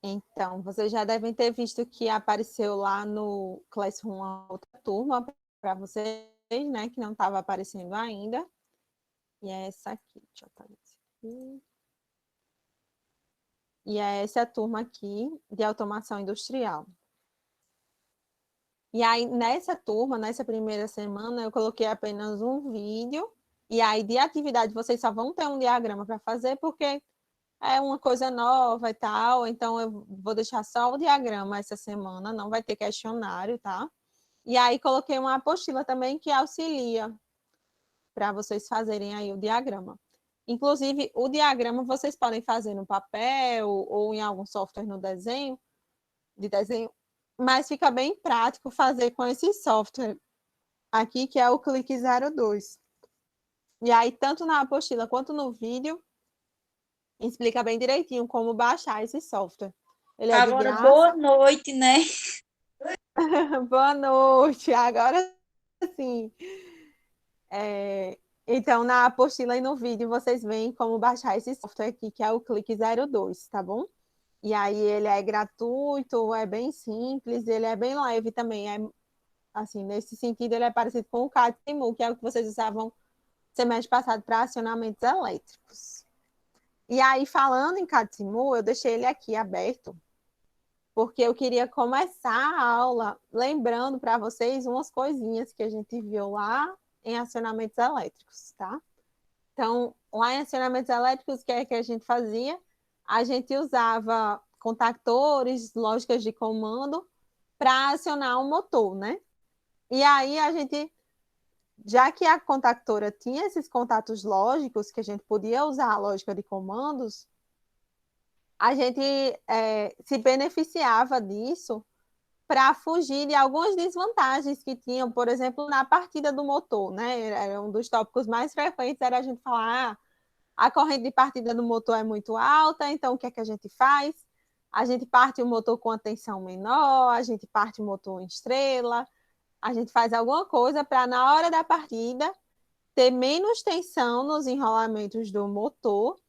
Então, vocês já devem ter visto que apareceu lá no Classroom uma outra turma para vocês, né, que não estava aparecendo ainda. E é essa aqui, deixa eu aparecer aqui. E é essa turma aqui de automação industrial. E aí, nessa turma, nessa primeira semana, eu coloquei apenas um vídeo. E aí, de atividade, vocês só vão ter um diagrama para fazer, porque é uma coisa nova e tal. Então, eu vou deixar só o diagrama essa semana, não vai ter questionário, tá? E aí, coloquei uma apostila também que auxilia para vocês fazerem aí o diagrama. Inclusive, o diagrama vocês podem fazer no papel ou em algum software no desenho, de desenho, mas fica bem prático fazer com esse software aqui, que é o Clique 02. E aí, tanto na apostila quanto no vídeo, explica bem direitinho como baixar esse software. Ele é de Agora, boa graça. noite, né? Boa noite. Agora sim. Então, na apostila e no vídeo, vocês veem como baixar esse software aqui, que é o Clique 02, tá bom? E aí ele é gratuito, é bem simples, ele é bem leve também. Assim, nesse sentido, ele é parecido com o CAD-SIMU, que é o que vocês usavam semestre passado para acionamentos elétricos. E aí, falando em CAD-SIMU, eu deixei ele aqui aberto, porque eu queria começar a aula lembrando para vocês umas coisinhas que a gente viu lá em acionamentos elétricos, tá? Então, lá em acionamentos elétricos, o que é que a gente fazia? A gente usava contactores, lógicas de comando, para acionar um motor, né? E aí a gente, já que a contactora tinha esses contatos lógicos, que a gente podia usar a lógica de comandos, a gente se beneficiava disso para fugir de algumas desvantagens que tinham, por exemplo, na partida do motor, né? Era um dos tópicos mais frequentes, era a gente falar, a corrente de partida do motor é muito alta, então o que é que a gente faz? A gente parte o motor com a tensão menor, a gente parte o motor em estrela, a gente faz alguma coisa para, na hora da partida, ter menos tensão nos enrolamentos do motor,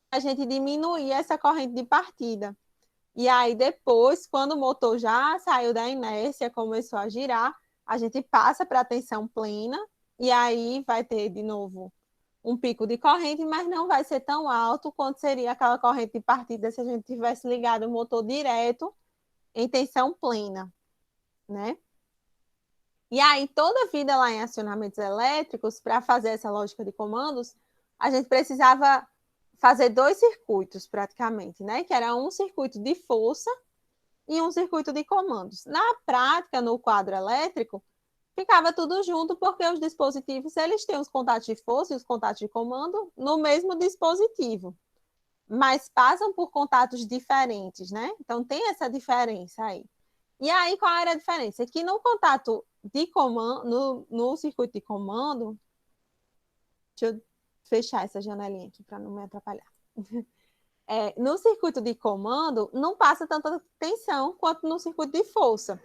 a gente diminuir essa corrente de partida. E aí, depois, quando o motor já saiu da inércia, começou a girar, a gente passa para a tensão plena, e aí vai ter, de novo, um pico de corrente, mas não vai ser tão alto quanto seria aquela corrente de partida se a gente tivesse ligado o motor direto em tensão plena, né? E aí, toda a vida lá em acionamentos elétricos, para fazer essa lógica de comandos, a gente precisava fazer dois circuitos praticamente, né? Que era um circuito de força e um circuito de comandos. Na prática, no quadro elétrico, ficava tudo junto, porque os dispositivos eles têm os contatos de força e os contatos de comando no mesmo dispositivo, mas passam por contatos diferentes, né? Então tem essa diferença aí. E aí, qual era a diferença? Que no contato de comando, no circuito de comando, deixa eu fechar essa janelinha aqui para não me atrapalhar. No circuito de comando, não passa tanta tensão quanto no circuito de força.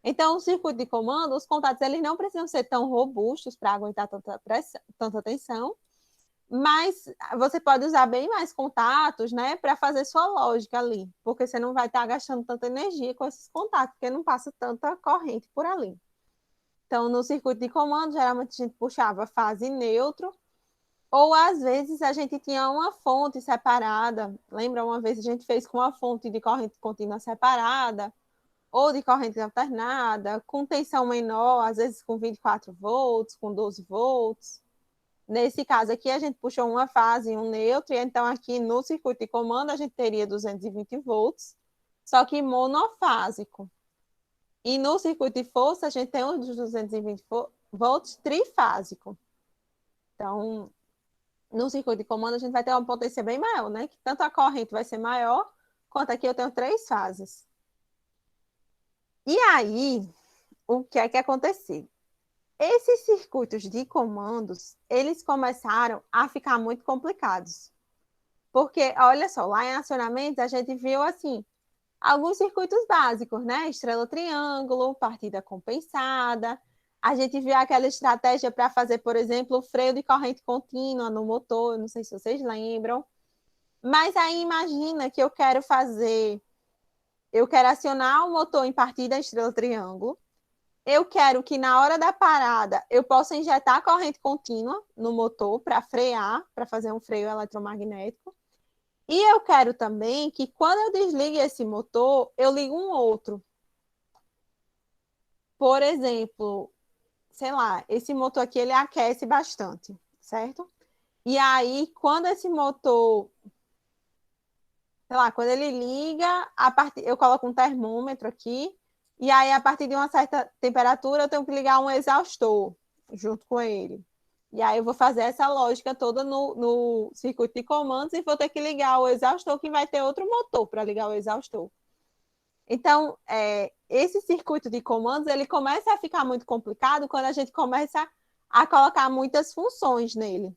Então, o circuito de comando, os contatos eles não precisam ser tão robustos para aguentar tanta tensão, mas você pode usar bem mais contatos, né, para fazer sua lógica ali, porque você não vai estar gastando tanta energia com esses contatos, porque não passa tanta corrente por ali. Então, no circuito de comando, geralmente a gente puxava fase neutro, ou às vezes a gente tinha uma fonte separada. Lembra uma vez a gente fez com uma fonte de corrente contínua separada, ou de corrente alternada, com tensão menor, às vezes com 24 volts, com 12 volts. Nesse caso aqui, a gente puxou uma fase e um neutro, e então aqui no circuito de comando a gente teria 220 volts, só que monofásico. E no circuito de força a gente tem os 220 volts trifásico. Então, no circuito de comando a gente vai ter uma potência bem maior, né? Que tanto a corrente vai ser maior, quanto aqui eu tenho 3 fases. E aí, o que é que aconteceu? Esses circuitos de comandos, eles começaram a ficar muito complicados. Porque, olha só, lá em acionamentos a gente viu, assim, alguns circuitos básicos, né? Estrela triângulo, partida compensada. A gente viu aquela estratégia para fazer, por exemplo, freio de corrente contínua no motor, não sei se vocês lembram. Mas aí imagina que eu quero fazer eu quero acionar o motor em partir da estrela triângulo. Eu quero que na hora da parada eu possa injetar corrente contínua no motor para frear, para fazer um freio eletromagnético. E eu quero também que quando eu desligue esse motor, eu ligo um outro. Por exemplo, sei lá, esse motor aqui ele aquece bastante, certo? E aí, quando esse motor, sei lá, quando ele liga, eu coloco um termômetro aqui, e aí a partir de uma certa temperatura eu tenho que ligar um exaustor junto com ele. E aí eu vou fazer essa lógica toda no circuito de comandos e vou ter que ligar o exaustor, que vai ter outro motor para ligar o exaustor. Então, esse circuito de comandos, ele começa a ficar muito complicado quando a gente começa a colocar muitas funções nele.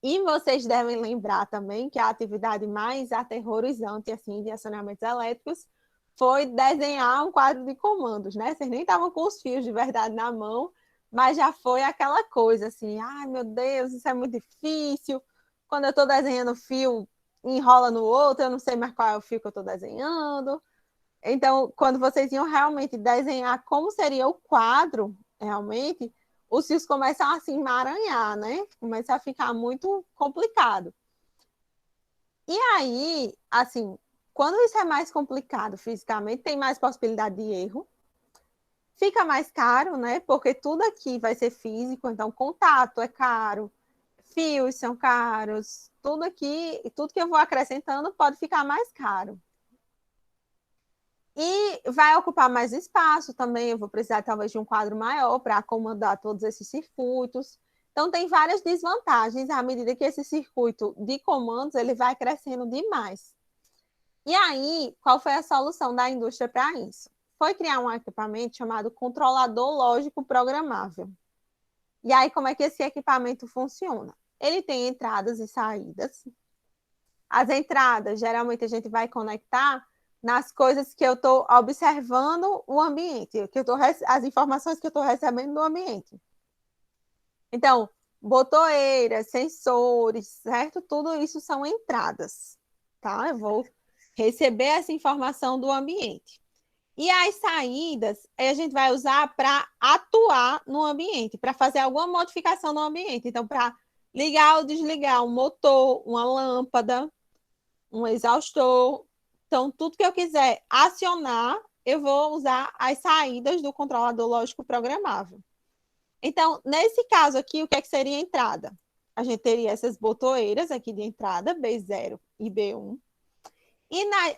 E vocês devem lembrar também que a atividade mais aterrorizante assim, de acionamentos elétricos foi desenhar um quadro de comandos, né? Vocês nem estavam com os fios de verdade na mão, mas já foi aquela coisa assim, ai meu Deus, isso é muito difícil. Quando eu estou desenhando fio, enrola no outro, eu não sei mais qual é o fio que eu estou desenhando. Então, quando vocês iam realmente desenhar como seria o quadro, realmente, os fios começam a se emaranhar, né? Começa a ficar muito complicado. E aí, assim, quando isso é mais complicado fisicamente, tem mais possibilidade de erro, fica mais caro, né? Porque tudo aqui vai ser físico, então contato é caro, fios são caros, tudo aqui, tudo que eu vou acrescentando pode ficar mais caro. E vai ocupar mais espaço também. Eu vou precisar talvez de um quadro maior para comandar todos esses circuitos. Então tem várias desvantagens à medida que esse circuito de comandos ele vai crescendo demais. E aí, qual foi a solução da indústria para isso? Foi criar um equipamento chamado controlador lógico programável. E aí, como é que esse equipamento funciona? Ele tem entradas e saídas. As entradas, geralmente a gente vai conectar nas coisas que eu estou observando o ambiente, que eu tô, as informações que eu estou recebendo do ambiente. Então, botoeiras, sensores, certo? Tudo isso são entradas, tá? Eu vou receber essa informação do ambiente. E as saídas, a gente vai usar para atuar no ambiente, para fazer alguma modificação no ambiente. Então, para ligar ou desligar um motor, uma lâmpada, um exaustor. Então, tudo que eu quiser acionar, eu vou usar as saídas do controlador lógico programável. Então, nesse caso aqui, o que é que seria a entrada? A gente teria essas botoeiras aqui de entrada, B0 e B1.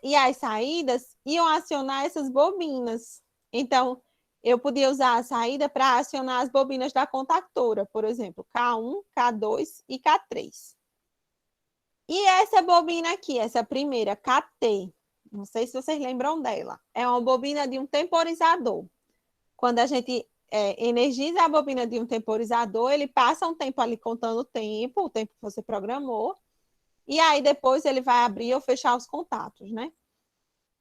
E as saídas iam acionar essas bobinas. Então, eu podia usar a saída para acionar as bobinas da contactora, por exemplo, K1, K2 e K3. E essa bobina aqui, essa primeira, KT, não sei se vocês lembram dela, é uma bobina de um temporizador. Quando a gente energiza a bobina de um temporizador, ele passa um tempo ali contando o tempo que você programou, e aí depois ele vai abrir ou fechar os contatos, né?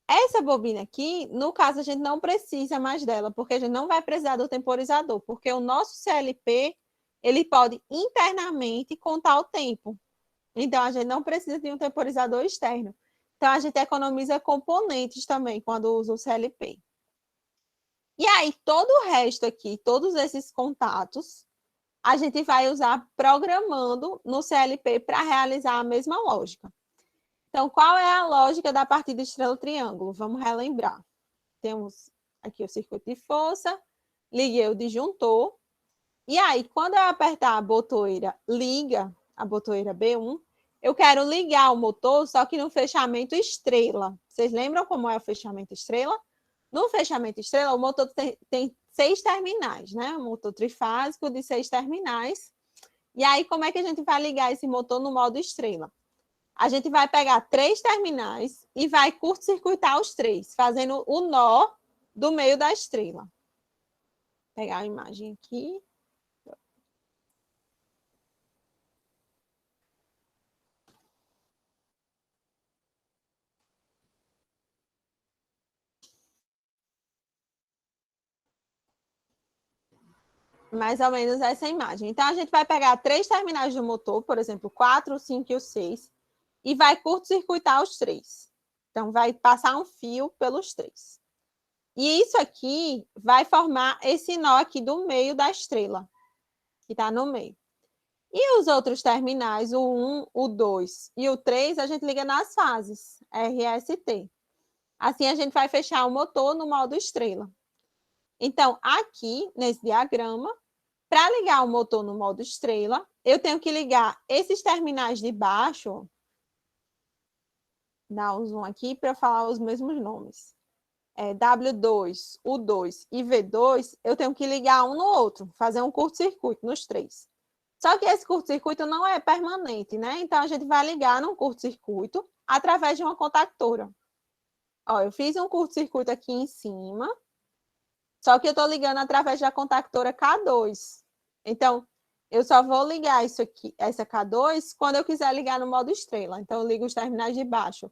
Essa bobina aqui, no caso, a gente não precisa mais dela, porque a gente não vai precisar do temporizador, porque o nosso CLP, ele pode internamente contar o tempo. Então, a gente não precisa de um temporizador externo. Então, a gente economiza componentes também quando usa o CLP. E aí, todo o resto aqui, todos esses contatos, a gente vai usar programando no CLP para realizar a mesma lógica. Então, qual é a lógica da partida estrela-triângulo? Vamos relembrar. Temos aqui o circuito de força, liguei o disjuntor, e aí, quando eu apertar a botoeira liga, a botoeira B1, eu quero ligar o motor, só que no fechamento estrela. Vocês lembram como é o fechamento estrela? No fechamento estrela, o motor tem 6 terminais, né? Um motor trifásico de 6 terminais. E aí, como é que a gente vai ligar esse motor no modo estrela? A gente vai pegar 3 terminais e vai curto-circuitar os 3, fazendo o nó do meio da estrela. Vou pegar a imagem aqui. Mais ou menos essa imagem. Então, a gente vai pegar 3 terminais do motor, por exemplo, 4, 5 e o 6, e vai curto-circuitar os 3. Então, vai passar um fio pelos três. E isso aqui vai formar esse nó aqui do meio da estrela, que está no meio. E os outros terminais, o 1, o 2 e o 3, a gente liga nas fases, RST. Assim, a gente vai fechar o motor no modo estrela. Então, aqui, nesse diagrama, para ligar o motor no modo estrela, eu tenho que ligar esses terminais de baixo, dar um zoom aqui para falar os mesmos nomes. W2, U2 e V2, eu tenho que ligar um no outro, fazer um curto-circuito nos três. Só que esse curto-circuito não é permanente, né? Então, a gente vai ligar num curto-circuito através de uma contactora. Ó, eu fiz um curto-circuito aqui em cima, só que eu estou ligando através da contactora K2. Então, eu só vou ligar isso aqui, essa K2, quando eu quiser ligar no modo estrela. Então, eu ligo os terminais de baixo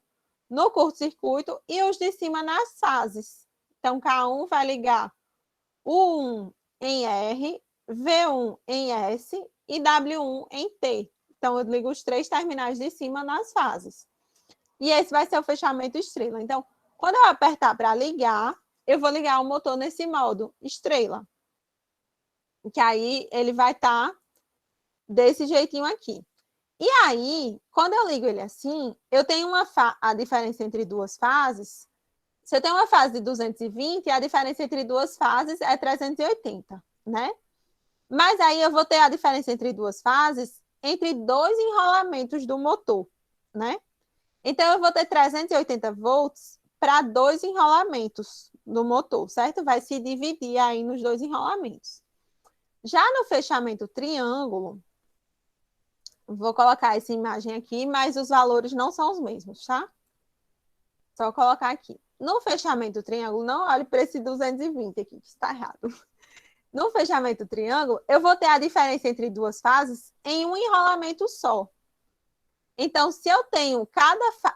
no curto-circuito e os de cima nas fases. Então, K1 vai ligar U1 em R, V1 em S e W1 em T. Então, eu ligo os três terminais de cima nas fases. E esse vai ser o fechamento estrela. Então, quando eu apertar para ligar, eu vou ligar o motor nesse modo estrela. Que aí ele vai estar desse jeitinho aqui. E aí, quando eu ligo ele assim, eu tenho a diferença entre duas fases. Se eu tenho uma fase de 220, a diferença entre duas fases é 380, né? Mas aí eu vou ter a diferença entre duas fases entre dois enrolamentos do motor, né? Então, eu vou ter 380 volts para dois enrolamentos do motor, certo? Vai se dividir aí nos dois enrolamentos. Já no fechamento triângulo, vou colocar essa imagem aqui, mas os valores não são os mesmos, tá? Só colocar aqui. No fechamento triângulo, não olhe para esse 220 aqui, que está errado. No fechamento triângulo, eu vou ter a diferença entre duas fases em um enrolamento só. Então, se eu tenho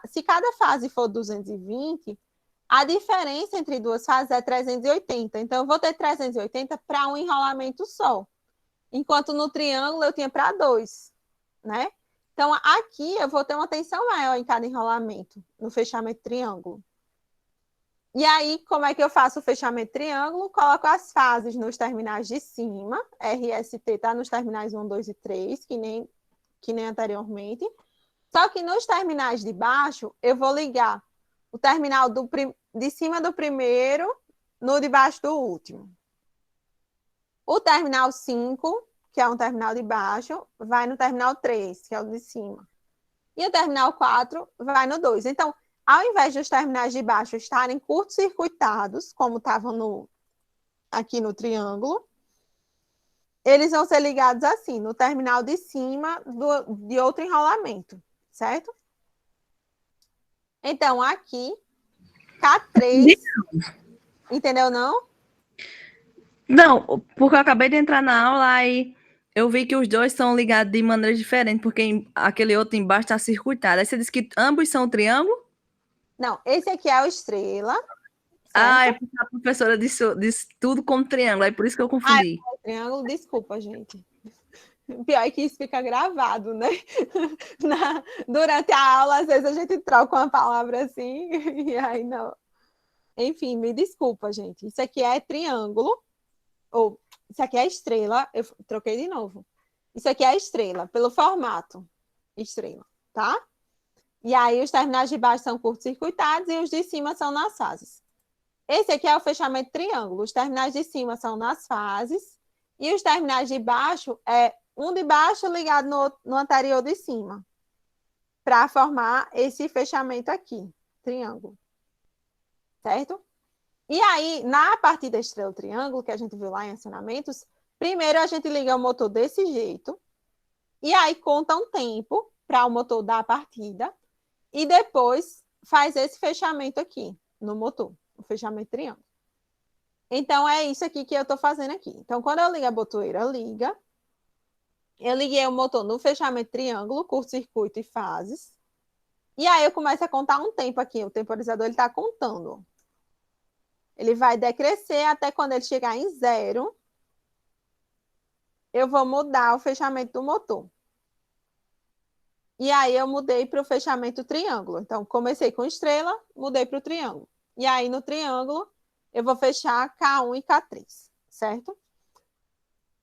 se cada fase for 220, a diferença entre duas fases é 380. Então, eu vou ter 380 para um enrolamento só. Enquanto no triângulo eu tinha para dois, né? Então, aqui eu vou ter uma tensão maior em cada enrolamento, no fechamento triângulo. E aí, como é que eu faço o fechamento triângulo? Coloco as fases nos terminais de cima. RST está nos terminais 1, 2 e 3, que nem anteriormente. Só que nos terminais de baixo, eu vou ligar o terminal de cima do primeiro no de baixo do último. O terminal 5, que é um terminal de baixo, vai no terminal 3, que é o de cima. E o terminal 4 vai no 2. Então, ao invés dos terminais de baixo estarem curto-circuitados, como estavam aqui no triângulo, eles vão ser ligados assim, no terminal de cima de outro enrolamento, certo? Então, aqui, K3, entendeu não? Não, porque eu acabei de entrar na aula e eu vi que os dois são ligados de maneira diferente, porque aquele outro embaixo está circuitado. Aí você disse que ambos são triângulo? Não, esse aqui é o estrela, Ah, é certo? porque a professora disse tudo como triângulo, aí por isso que eu Ah, confundi. é triângulo, desculpa, gente. Pior é que isso fica gravado, né? Durante a aula, às vezes a gente troca uma palavra assim, e aí não. Enfim, me desculpa, gente. Isso aqui é triângulo, ou isso aqui é estrela, eu troquei de novo. Isso aqui é estrela, pelo formato. Estrela, tá? E aí os terminais de baixo são curto-circuitados e os de cima são nas fases. Esse aqui é o fechamento triângulo. Os terminais de cima são nas fases e os terminais de baixo é um de baixo ligado no anterior de cima, para formar esse fechamento aqui, triângulo. Certo? E aí, na partida estrela triângulo, que a gente viu lá em acionamentos, primeiro a gente liga o motor desse jeito, e aí conta um tempo para o motor dar a partida, e depois faz esse fechamento aqui no motor, o fechamento triângulo. Então, é isso aqui que eu estou fazendo aqui. Então, quando eu ligo a botoeira, liga. Eu liguei o motor no fechamento triângulo, curto-circuito e fases. E aí eu começo a contar um tempo aqui. O temporizador está contando. Ele vai decrescer até quando ele chegar em 0. Eu vou mudar o fechamento do motor. E aí eu mudei para o fechamento triângulo. Então, comecei com estrela, mudei para o triângulo. E aí, no triângulo, eu vou fechar K1 e K3, certo?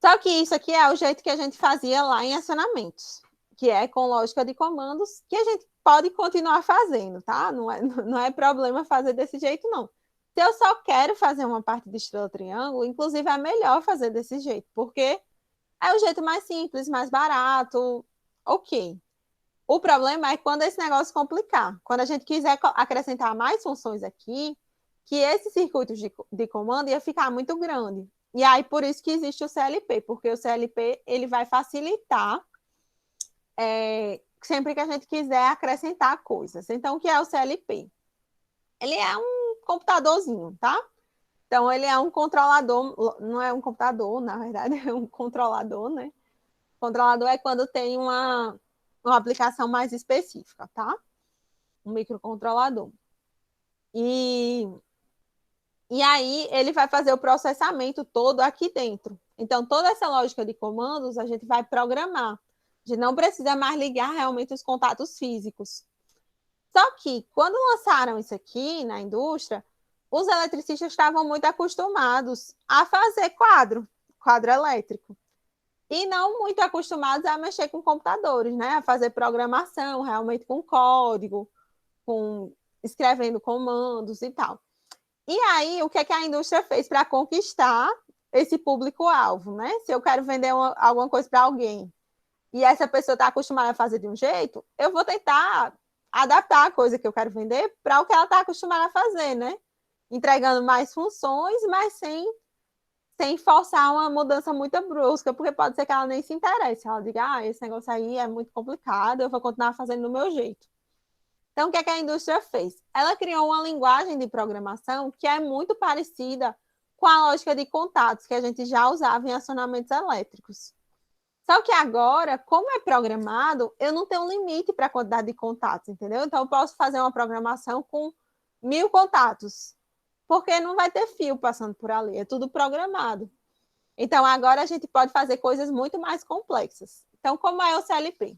Só que isso aqui é o jeito que a gente fazia lá em acionamentos, que é com lógica de comandos, que a gente pode continuar fazendo, tá? Não é problema fazer desse jeito, não. Se eu só quero fazer uma parte de estrela triângulo, inclusive é melhor fazer desse jeito, porque é o jeito mais simples, mais barato, ok. O problema é quando esse negócio complicar. Quando a gente quiser acrescentar mais funções aqui, que esses circuitos de comando ia ficar muito grande. E aí, por isso que existe o CLP, porque o CLP ele vai facilitar sempre que a gente quiser acrescentar coisas. Então, o que é o CLP? Ele é um computadorzinho, tá? Então, ele é um controlador, não é um computador, na verdade, é um controlador, né? Controlador é quando tem uma aplicação mais específica, tá? Um microcontrolador. E aí ele vai fazer o processamento todo aqui dentro. Então, toda essa lógica de comandos a gente vai programar. A gente não precisa mais ligar realmente os contatos físicos. Só que, quando lançaram isso aqui na indústria, os eletricistas estavam muito acostumados a fazer quadro elétrico. E não muito acostumados a mexer com computadores, né? A fazer programação realmente com código, escrevendo comandos e tal. E aí, o que é que a indústria fez para conquistar esse público-alvo, né? Se eu quero vender alguma coisa para alguém e essa pessoa está acostumada a fazer de um jeito, eu vou tentar adaptar a coisa que eu quero vender para o que ela está acostumada a fazer, né? Entregando mais funções, mas sem forçar uma mudança muito brusca, porque pode ser que ela nem se interesse. Ela diga, esse negócio aí é muito complicado, eu vou continuar fazendo do meu jeito. Então, o que é que a indústria fez? Ela criou uma linguagem de programação que é muito parecida com a lógica de contatos que a gente já usava em acionamentos elétricos. Só que agora, como é programado, eu não tenho limite para a quantidade de contatos, entendeu? Então, eu posso fazer uma programação com 1000 contatos, porque não vai ter fio passando por ali, é tudo programado. Então, agora a gente pode fazer coisas muito mais complexas. Então, como é o CLP?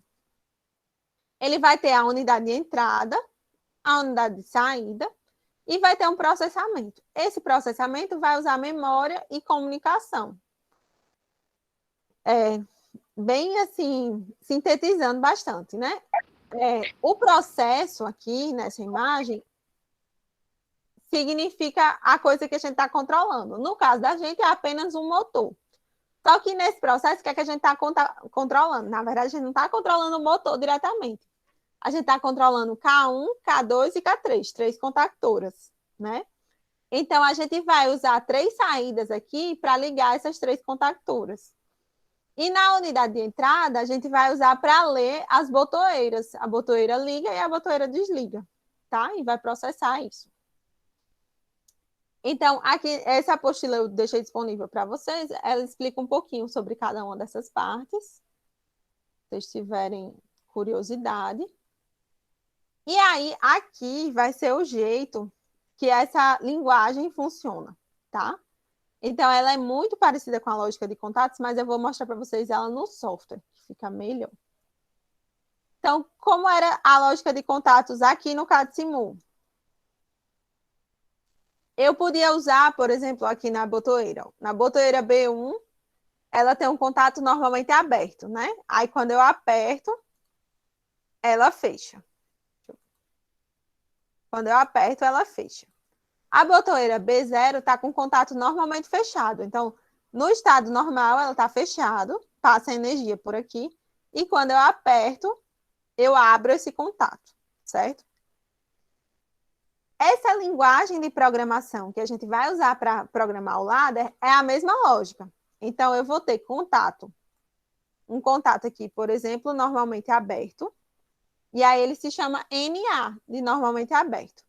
Ele vai ter a unidade de entrada, a unidade de saída e vai ter um processamento. Esse processamento vai usar memória e comunicação. Bem assim, sintetizando bastante, né? O processo aqui nessa imagem significa a coisa que a gente está controlando. No caso da gente, é apenas um motor. Só que nesse processo, o que é que a gente está controlando? Na verdade, a gente não está controlando o motor diretamente. A gente está controlando K1, K2 e K3, 3 contactoras, né? Então, a gente vai usar 3 saídas aqui para ligar essas 3 contactoras. E na unidade de entrada, a gente vai usar para ler as botoeiras. A botoeira liga e a botoeira desliga, tá? E vai processar isso. Então, aqui, essa apostila eu deixei disponível para vocês. Ela explica um pouquinho sobre cada uma dessas partes. Se vocês tiverem curiosidade. E aí, aqui vai ser o jeito que essa linguagem funciona, tá? Então, ela é muito parecida com a lógica de contatos, mas eu vou mostrar para vocês ela no software, que fica melhor. Então, como era a lógica de contatos aqui no CAD-SIMUL? Eu podia usar, por exemplo, aqui na botoeira. Na botoeira B1, ela tem um contato normalmente aberto, né? Aí, quando eu aperto, ela fecha. Quando eu aperto, ela fecha. A botoeira B0 está com contato normalmente fechado. Então, no estado normal, ela está fechado, passa energia por aqui. E quando eu aperto, eu abro esse contato, certo? Essa linguagem de programação que a gente vai usar para programar o ladder é a mesma lógica. Então, eu vou ter contato. Um contato aqui, por exemplo, normalmente aberto. E aí ele se chama NA, de normalmente aberto.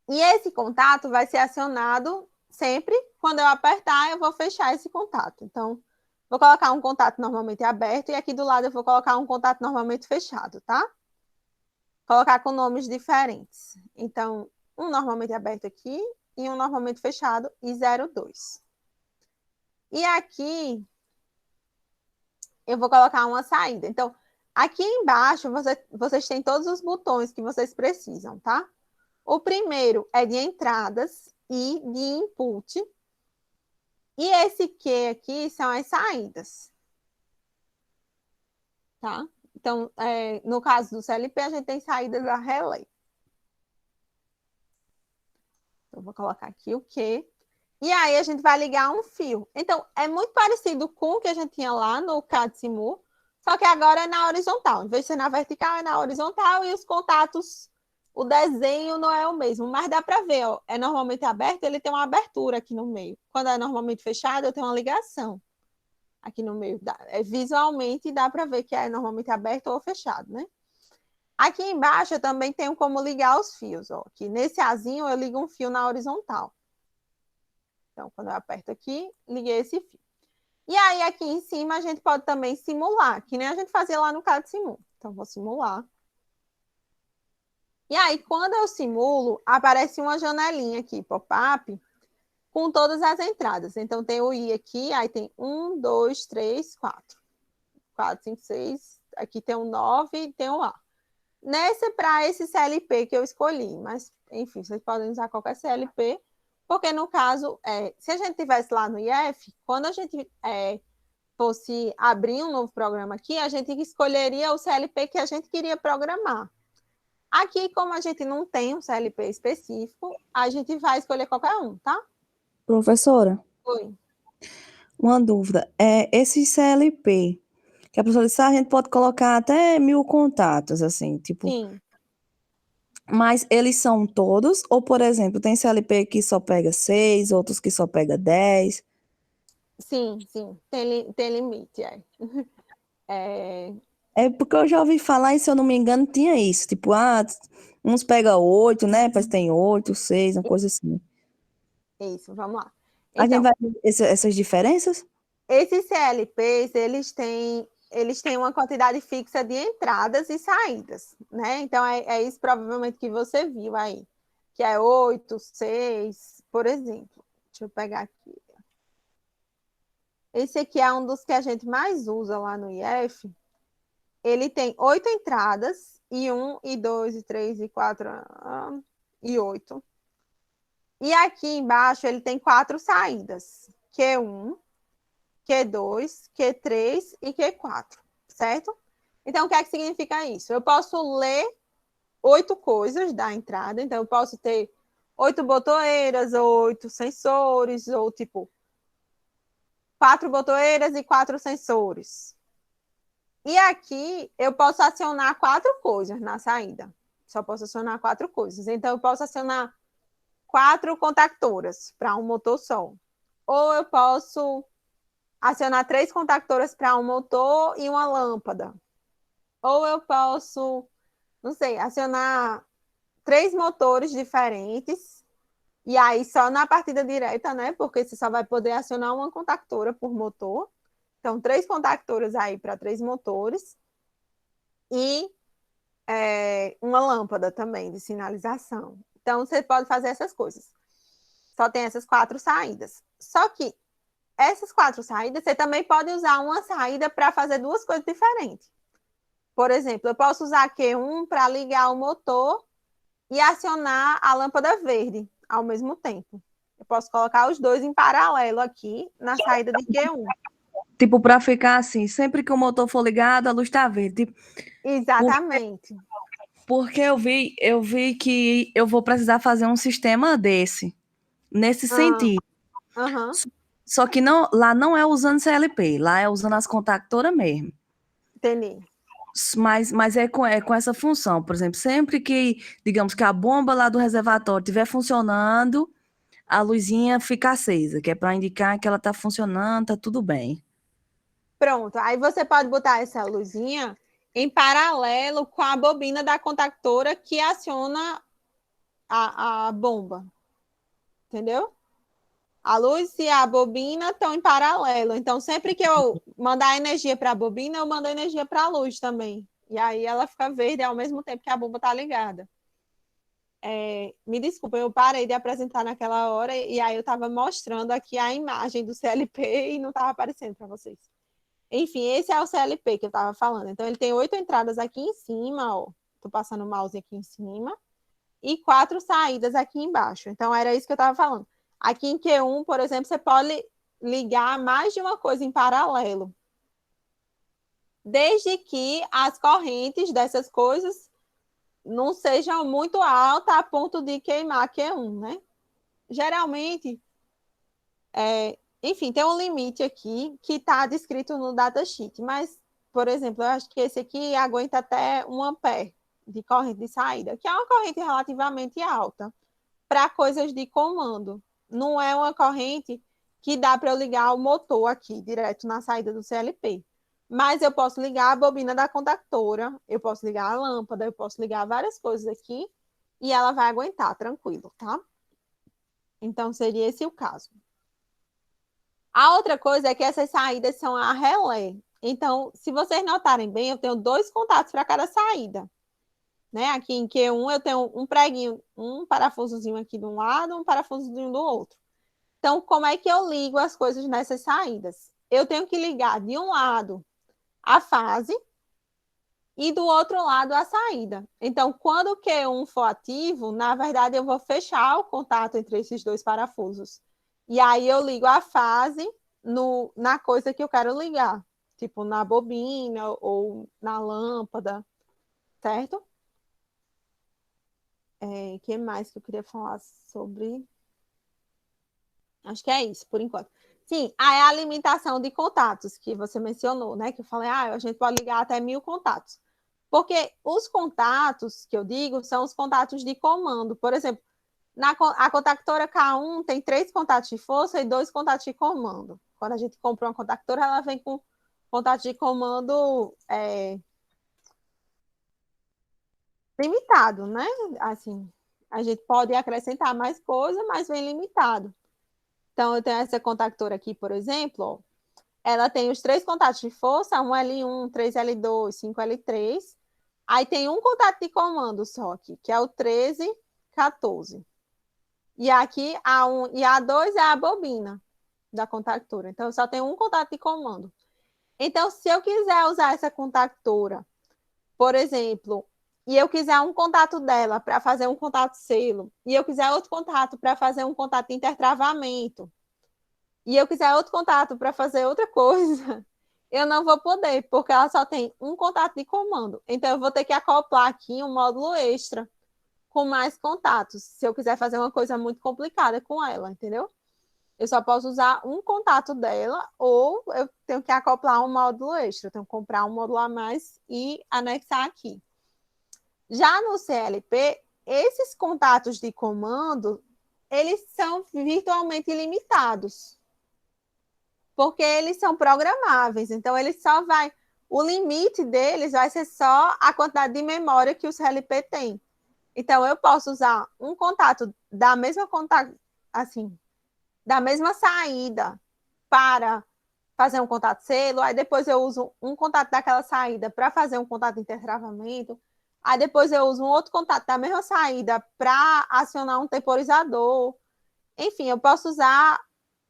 E esse contato vai ser acionado sempre quando eu apertar, eu vou fechar esse contato. Então, vou colocar um contato normalmente aberto e aqui do lado eu vou colocar um contato normalmente fechado, tá? Colocar com nomes diferentes. Então, um normalmente aberto aqui e um normalmente fechado e 02. E aqui eu vou colocar uma saída. Então, Aqui embaixo, vocês têm todos os botões que vocês precisam, tá? O primeiro é de entradas e de input. E esse Q aqui são as saídas, tá? Então, no caso do CLP, a gente tem saídas a relé. Então, vou colocar aqui o Q. E aí, a gente vai ligar um fio. Então, é muito parecido com o que a gente tinha lá no CAD-SIMU, só que agora é na horizontal. Em vez de ser na vertical, é na horizontal e os contatos, o desenho não é o mesmo, mas dá para ver, ó, é normalmente aberto, ele tem uma abertura aqui no meio. Quando é normalmente fechado, eu tenho uma ligação aqui no meio. Visualmente dá para ver que é normalmente aberto ou fechado, né? Aqui embaixo eu também tenho como ligar os fios, ó. Aqui nesse azinho eu ligo um fio na horizontal. Então, quando eu aperto aqui, liguei esse fio. E aí, aqui em cima, a gente pode também simular, que nem a gente fazia lá no CAD-SIMU. Então, vou simular. E aí, quando eu simulo, aparece uma janelinha aqui, pop-up, com todas as entradas. Então, tem o I aqui, aí tem 1, 2, 3, 4. 4, 5, 6. Aqui tem um 9 e tem um A. Para esse CLP que eu escolhi, mas, enfim, vocês podem usar qualquer CLP, porque, no caso, se a gente tivesse lá no IF, quando a gente fosse abrir um novo programa aqui, a gente escolheria o CLP que a gente queria programar. Aqui, como a gente não tem um CLP específico, a gente vai escolher qualquer um, tá? Professora, Oi. uma dúvida. Esse CLP, que a professora disse, a gente pode colocar até 1000 contatos, assim, tipo, Sim, mas eles são todos? Ou, por exemplo, tem CLP que só pega 6, outros que só pega 10? sim, tem limite, é. É porque eu já ouvi falar, e se eu não me engano, tinha isso. Tipo, uns pega 8, né? Parece que tem 8, 6, uma coisa assim. Isso, vamos lá. A gente Então, vai ver essas diferenças? esses CLPs, eles têm uma quantidade fixa de entradas e saídas, né? Então, é isso provavelmente que você viu aí, que é 8, 6, por exemplo. Deixa eu pegar aqui. Esse aqui é um dos que a gente mais usa lá no IF. Ele tem 8 entradas, e 1, e 2, e 3, e 4, e 8. E aqui embaixo ele tem 4 saídas, Q1, Q2, Q3 e Q4, certo? Então, o que é que significa isso? Eu posso ler 8 coisas da entrada, então eu posso ter 8 botoeiras, 8 sensores, ou tipo, 4 botoeiras e 4 sensores. E aqui eu posso acionar 4 coisas na saída. Só posso acionar 4 coisas. Então, eu posso acionar 4 contactoras para um motor só. Ou eu posso acionar 3 contactoras para um motor e uma lâmpada. Ou eu posso, não sei, acionar 3 motores diferentes. E aí, só na partida direta, né? Porque você só vai poder acionar uma contactora por motor. Então, 3 contactoras aí para 3 motores. E uma lâmpada também de sinalização. Então, você pode fazer essas coisas. Só tem essas 4 saídas. Só que essas 4 saídas, você também pode usar uma saída para fazer 2 coisas diferentes. Por exemplo, eu posso usar Q1 para ligar o motor e acionar a lâmpada verde ao mesmo tempo. Eu posso colocar os dois em paralelo aqui na saída de Q1. Tipo, para ficar assim, sempre que o motor for ligado, a luz está verde. Tipo, Exatamente. porque eu vi que eu vou precisar fazer um sistema desse, nesse Ah, sentido. aham, Só que não, lá não é usando CLP, lá é usando as contactoras mesmo. entendi. Mas é com essa função. Por exemplo, sempre que, digamos que a bomba lá do reservatório estiver funcionando, a luzinha fica acesa, que é para indicar que ela está funcionando, está tudo bem. Pronto. Aí você pode botar essa luzinha em paralelo com a bobina da contactora que aciona a bomba. Entendeu? A luz e a bobina estão em paralelo. Então, sempre que eu mandar energia para a bobina, eu mando energia para a luz também. E aí ela fica verde ao mesmo tempo que a bomba está ligada. Me desculpa, eu parei de apresentar naquela hora e aí eu estava mostrando aqui a imagem do CLP e não estava aparecendo para vocês. Enfim, esse é o CLP que eu estava falando. Então, ele tem 8 entradas aqui em cima, ó. Estou passando o mouse aqui em cima. E 4 saídas aqui embaixo. Então, era isso que eu estava falando. Aqui em Q1, por exemplo, você pode ligar mais de uma coisa em paralelo. Desde que as correntes dessas coisas não sejam muito altas a ponto de queimar Q1, né? Geralmente, enfim, tem um limite aqui que está descrito no datasheet, mas, por exemplo, eu acho que esse aqui aguenta até 1 ampere de corrente de saída, que é uma corrente relativamente alta para coisas de comando. Não é uma corrente que dá para eu ligar o motor aqui, direto na saída do CLP. Mas eu posso ligar a bobina da contactora, eu posso ligar a lâmpada, eu posso ligar várias coisas aqui e ela vai aguentar, tranquilo, tá? Então, seria esse o caso. A outra coisa é que essas saídas são a relé. Então, se vocês notarem bem, eu tenho 2 contatos para cada saída. Né? Aqui em Q1 eu tenho um preguinho, um parafusozinho aqui de um lado, um parafusozinho do outro. Então, como é que eu ligo as coisas nessas saídas? Eu tenho que ligar de um lado a fase e do outro lado a saída. Então, quando o Q1 for ativo, na verdade eu vou fechar o contato entre esses 2 parafusos. E aí eu ligo a fase na coisa que eu quero ligar, tipo na bobina ou na lâmpada, certo? Que mais que eu queria falar sobre? Acho que é isso, por enquanto. Sim, a limitação de contatos que você mencionou, né? Que eu falei, a gente pode ligar até 1000 contatos. Porque os contatos que eu digo são os contatos de comando. Por exemplo, a contactora K1 tem 3 contatos de força e 2 contatos de comando. Quando a gente compra uma contactora, ela vem com contato de comando limitado, né? Assim, a gente pode acrescentar mais coisa, mas vem limitado. Então, eu tenho essa contactora aqui, por exemplo, ó, ela tem os 3 contatos de força, um L1, 3L2, 5L3. Aí tem um contato de comando só aqui, que é o 13, 14. E aqui A1 e A2 é a bobina da contactora. Então, eu só tenho um contato de comando. Então, se eu quiser usar essa contactora, por exemplo, e eu quiser um contato dela para fazer um contato selo, e eu quiser outro contato para fazer um contato de intertravamento, e eu quiser outro contato para fazer outra coisa, eu não vou poder, porque ela só tem um contato de comando. Então, eu vou ter que acoplar aqui um módulo extra com mais contatos, se eu quiser fazer uma coisa muito complicada com ela, entendeu? Eu só posso usar um contato dela, ou eu tenho que acoplar um módulo extra, eu tenho que comprar um módulo a mais e anexar aqui. Já no CLP, esses contatos de comando, eles são virtualmente ilimitados, porque eles são programáveis, então eles só vai, o limite deles vai ser só a quantidade de memória que o CLP tem. Então eu posso usar um contato da mesma contato, assim, da mesma saída para fazer um contato selo, aí depois eu uso um contato daquela saída para fazer um contato de intertravamento, aí depois eu uso um outro contato da mesma saída para acionar um temporizador. Enfim, eu posso usar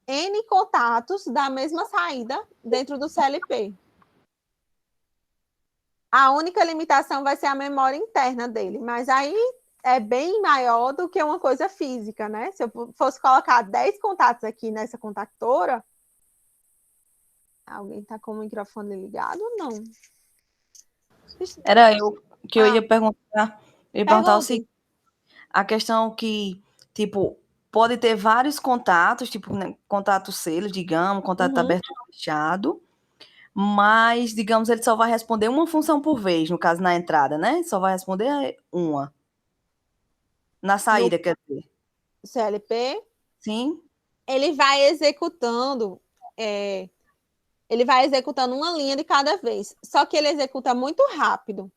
N contatos da mesma saída dentro do CLP. A única limitação vai ser a memória interna dele, mas aí é bem maior do que uma coisa física, né? Se eu fosse colocar 10 contatos aqui nessa contactora, alguém está com o microfone ligado ou não? Era eu que eu ia perguntar. Eu ia perguntar o Pergunte. seguinte, a questão que, tipo, pode ter vários contatos, tipo, né, contato selo, digamos, contato aberto ou fechado, mas, digamos, ele só vai responder uma função por vez, no caso, na entrada, né? Só vai responder uma. Na No saída, quer dizer. CLP, Sim? ele vai executando, ele vai executando uma linha de cada vez. Só que ele executa muito rápido.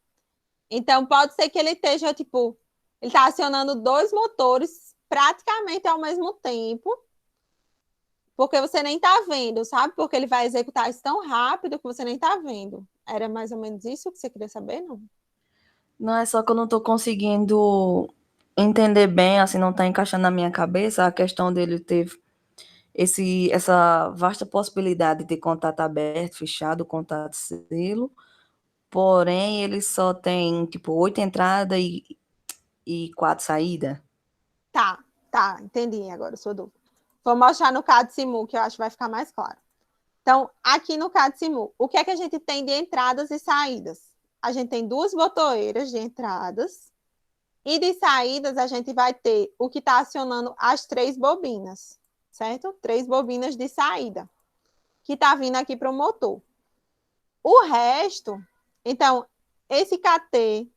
Então, pode ser que ele esteja, tipo, ele está acionando 2 motores praticamente ao mesmo tempo, porque você nem está vendo, sabe? Porque ele vai executar isso tão rápido que você nem está vendo. Era mais ou menos isso que você queria saber, não? Não, é só que eu não estou conseguindo entender bem, assim, não está encaixando na minha cabeça a questão dele ter essa vasta possibilidade de ter contato aberto, fechado, contato selo, porém ele só tem, tipo, 8 entradas e 4 saídas. Tá, entendi agora a sua dúvida. Vou mostrar no CAD-SIMU, que eu acho que vai ficar mais claro. Então, aqui no CAD-SIMU, o que é que a gente tem de entradas e saídas? A gente tem 2 botoeiras de entradas e de saídas a gente vai ter o que está acionando as 3 bobinas, certo? 3 bobinas de saída, que está vindo aqui para o motor. O resto, então, esse KT,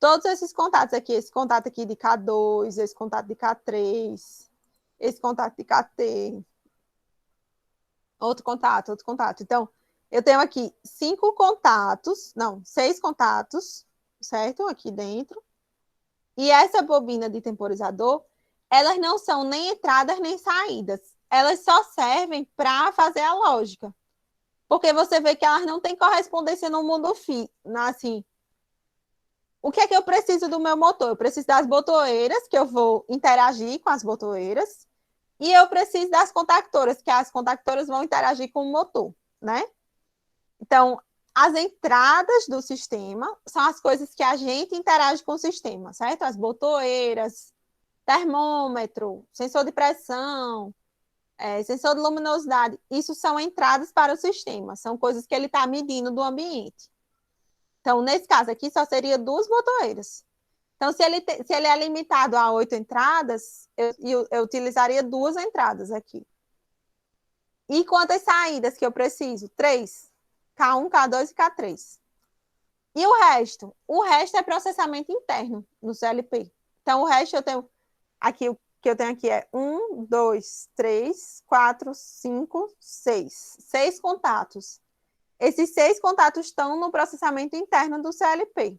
todos esses contatos aqui, esse contato aqui de K2, esse contato de K3, esse contato de KT, outro contato. Então, eu tenho aqui 6 contatos, certo? Aqui dentro. E essa bobina de temporizador, elas não são nem entradas nem saídas. Elas só servem para fazer a lógica. Porque você vê que elas não têm correspondência no mundo assim. O que é que eu preciso do meu motor? Eu preciso das botoeiras, que eu vou interagir com as botoeiras, e eu preciso das contactoras, que as contactoras vão interagir com o motor, né? Então, as entradas do sistema são as coisas que a gente interage com o sistema, certo? As botoeiras, termômetro, sensor de pressão, sensor de luminosidade, isso são entradas para o sistema, são coisas que ele está medindo do ambiente. Então, nesse caso aqui, só seria 2 botoeiras. Então, se ele é limitado a 8 entradas, eu utilizaria 2 entradas aqui. E quantas saídas que eu preciso? 3. K1, K2 e K3. E o resto? O resto é processamento interno no CLP. Então, o resto eu tenho aqui, o que eu tenho aqui é 1, 2, 3, 4, 5, 6. 6 contatos. Esses 6 contatos estão no processamento interno do CLP.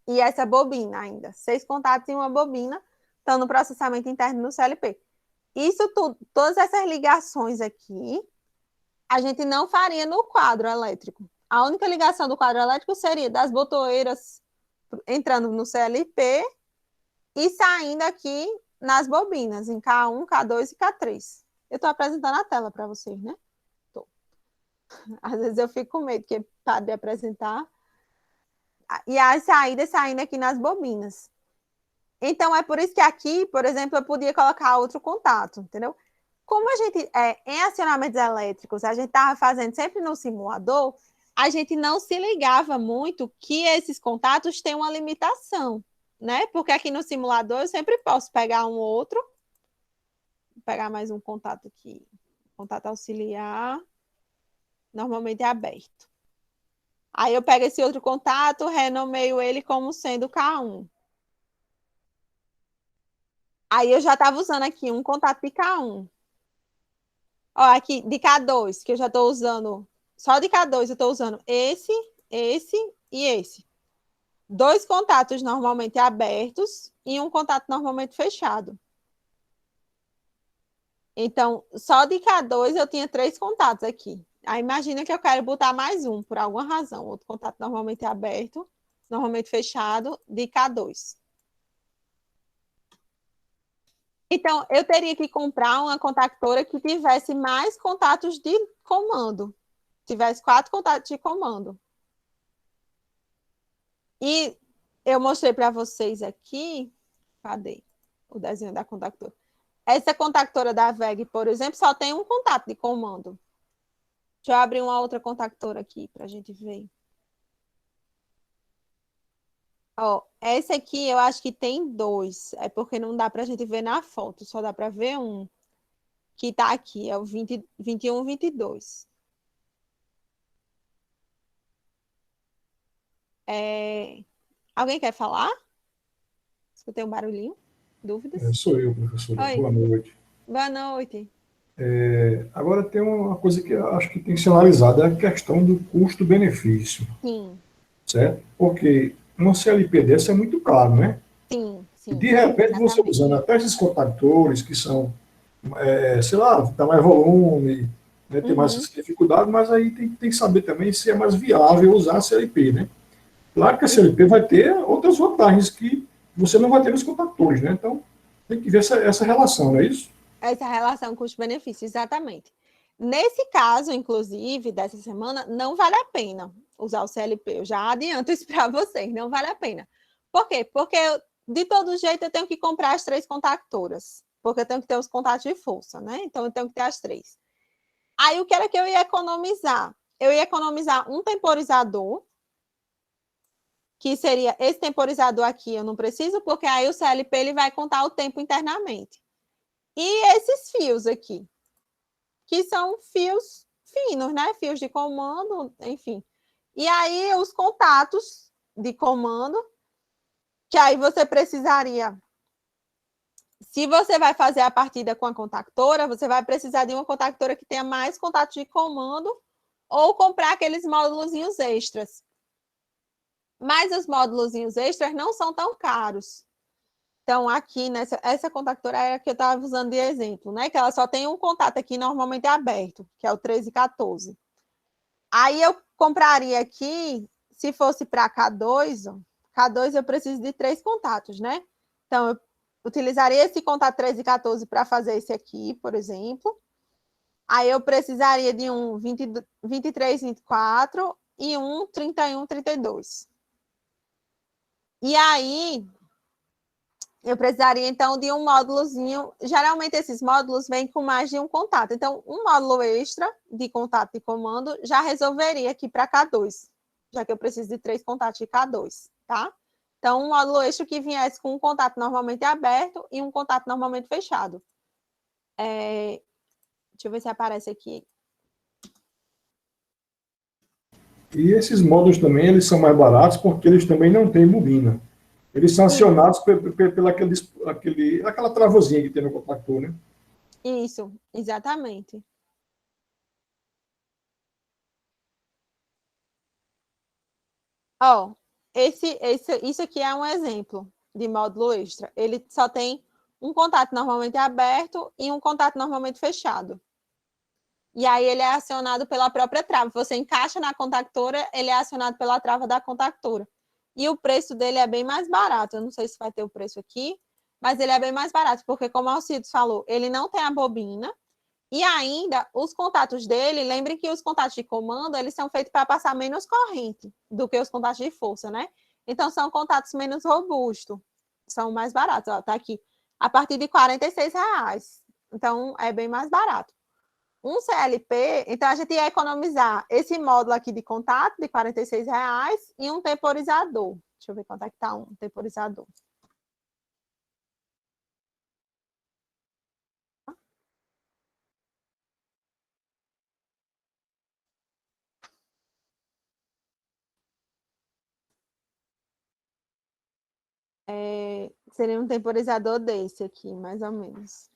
E essa bobina ainda. 6 contatos e uma bobina estão no processamento interno do CLP. Isso tudo, todas essas ligações aqui, a gente não faria no quadro elétrico. A única ligação do quadro elétrico seria das botoeiras entrando no CLP e saindo aqui nas bobinas, em K1, K2 e K3. Eu estou apresentando a tela para vocês, né? Às vezes eu fico com medo, porque para de apresentar. E as saídas saindo aqui nas bobinas. Então, é por isso que aqui, por exemplo, eu podia colocar outro contato, entendeu? Como a gente, em acionamentos elétricos, a gente estava fazendo sempre no simulador, a gente não se ligava muito que esses contatos têm uma limitação, né? Porque aqui no simulador eu sempre posso pegar um outro, vou pegar mais um contato aqui, contato auxiliar, normalmente é aberto. Aí eu pego esse outro contato, renomeio ele como sendo K1. Aí eu já estava usando aqui um contato de K1. Ó, aqui de K2, que eu já estou usando, só de K2 eu estou usando esse e esse. 2 contatos normalmente abertos e um contato normalmente fechado. Então, só de K2 eu tinha 3 contatos aqui. Aí imagina que eu quero botar mais um, por alguma razão. Outro contato normalmente aberto, normalmente fechado, de K2. Então, eu teria que comprar uma contactora que tivesse mais contatos de comando. Tivesse 4 contatos de comando. E eu mostrei para vocês aqui, cadê o desenho da contactora? Essa contactora da VEG, por exemplo, só tem um contato de comando. Deixa eu abrir uma outra contactora aqui para a gente ver. Ó, essa aqui eu acho que tem 2. É porque não dá para a gente ver na foto, só dá para ver um. Que está aqui, é o 21, 22. Alguém quer falar? Escutei um barulhinho? Dúvidas? Sou eu, professora. Oi. Boa noite. Boa noite. Agora tem uma coisa que eu acho que tem que ser analisada, é a questão do custo-benefício. Sim. Certo? Porque uma CLP dessa é muito caro, né? Sim. E de repente exatamente. você usando até esses contactores que são, sei lá, dá mais volume, né, tem mais dificuldade, mas aí tem que saber também se é mais viável usar a CLP, né? Claro que a CLP vai ter outras vantagens que você não vai ter nos contactores, né? Então, tem que ver essa relação, não é isso? Essa relação custo-benefício, exatamente. Nesse caso, inclusive, dessa semana, não vale a pena usar o CLP. Eu já adianto isso para vocês, não vale a pena. Por quê? Porque, de todo jeito, eu tenho que comprar as 3 contactoras, porque eu tenho que ter os contatos de força, né? Então, eu tenho que ter as 3. Aí, o que era que eu ia economizar? Eu ia economizar um temporizador, que seria esse temporizador aqui, eu não preciso, porque aí o CLP ele vai contar o tempo internamente. E esses fios aqui, que são fios finos, né? Fios de comando, enfim. E aí os contatos de comando, que aí você precisaria, se você vai fazer a partida com a contactora, você vai precisar de uma contactora que tenha mais contatos de comando ou comprar aqueles módulozinhos extras. Mas os módulozinhos extras não são tão caros. Então, aqui, essa contactora era que eu estava usando de exemplo, né? Que ela só tem um contato aqui normalmente aberto, que é o 13 e 14. Aí eu compraria aqui, se fosse para K2, K2 eu preciso de 3 contatos, né? Então, eu utilizaria esse contato 13 e 14 para fazer esse aqui, por exemplo. Aí eu precisaria de um 23, 24 e um 31, 32. E aí, eu precisaria, então, de um módulozinho. Geralmente, esses módulos vêm com mais de um contato. Então, um módulo extra de contato de comando já resolveria aqui para K2, já que eu preciso de 3 contatos de K2, tá? Então, um módulo extra que viesse com um contato normalmente aberto e um contato normalmente fechado. Deixa eu ver se aparece aqui. E esses módulos também, eles são mais baratos porque eles também não têm bobina. Eles são acionados pela aquela travozinha que tem no contactor, né? Isso, exatamente. Ó, isso aqui é um exemplo de módulo extra. Ele só tem um contato normalmente aberto e um contato normalmente fechado. E aí ele é acionado pela própria trava. Você encaixa na contactora, ele é acionado pela trava da contactora. E o preço dele é bem mais barato. Eu não sei se vai ter o preço aqui, mas ele é bem mais barato, porque como o Alcides falou, ele não tem a bobina. E ainda, os contatos dele, lembrem que os contatos de comando, eles são feitos para passar menos corrente do que os contatos de força, né? Então, são contatos menos robustos. São mais baratos. Ó, tá aqui. A partir de R$ 46. Então, é bem mais barato. Um CLP, então a gente ia economizar esse módulo aqui de contato de R$ 46 e um temporizador. Deixa eu ver quanto é que está um temporizador. Seria um temporizador desse aqui, mais ou menos.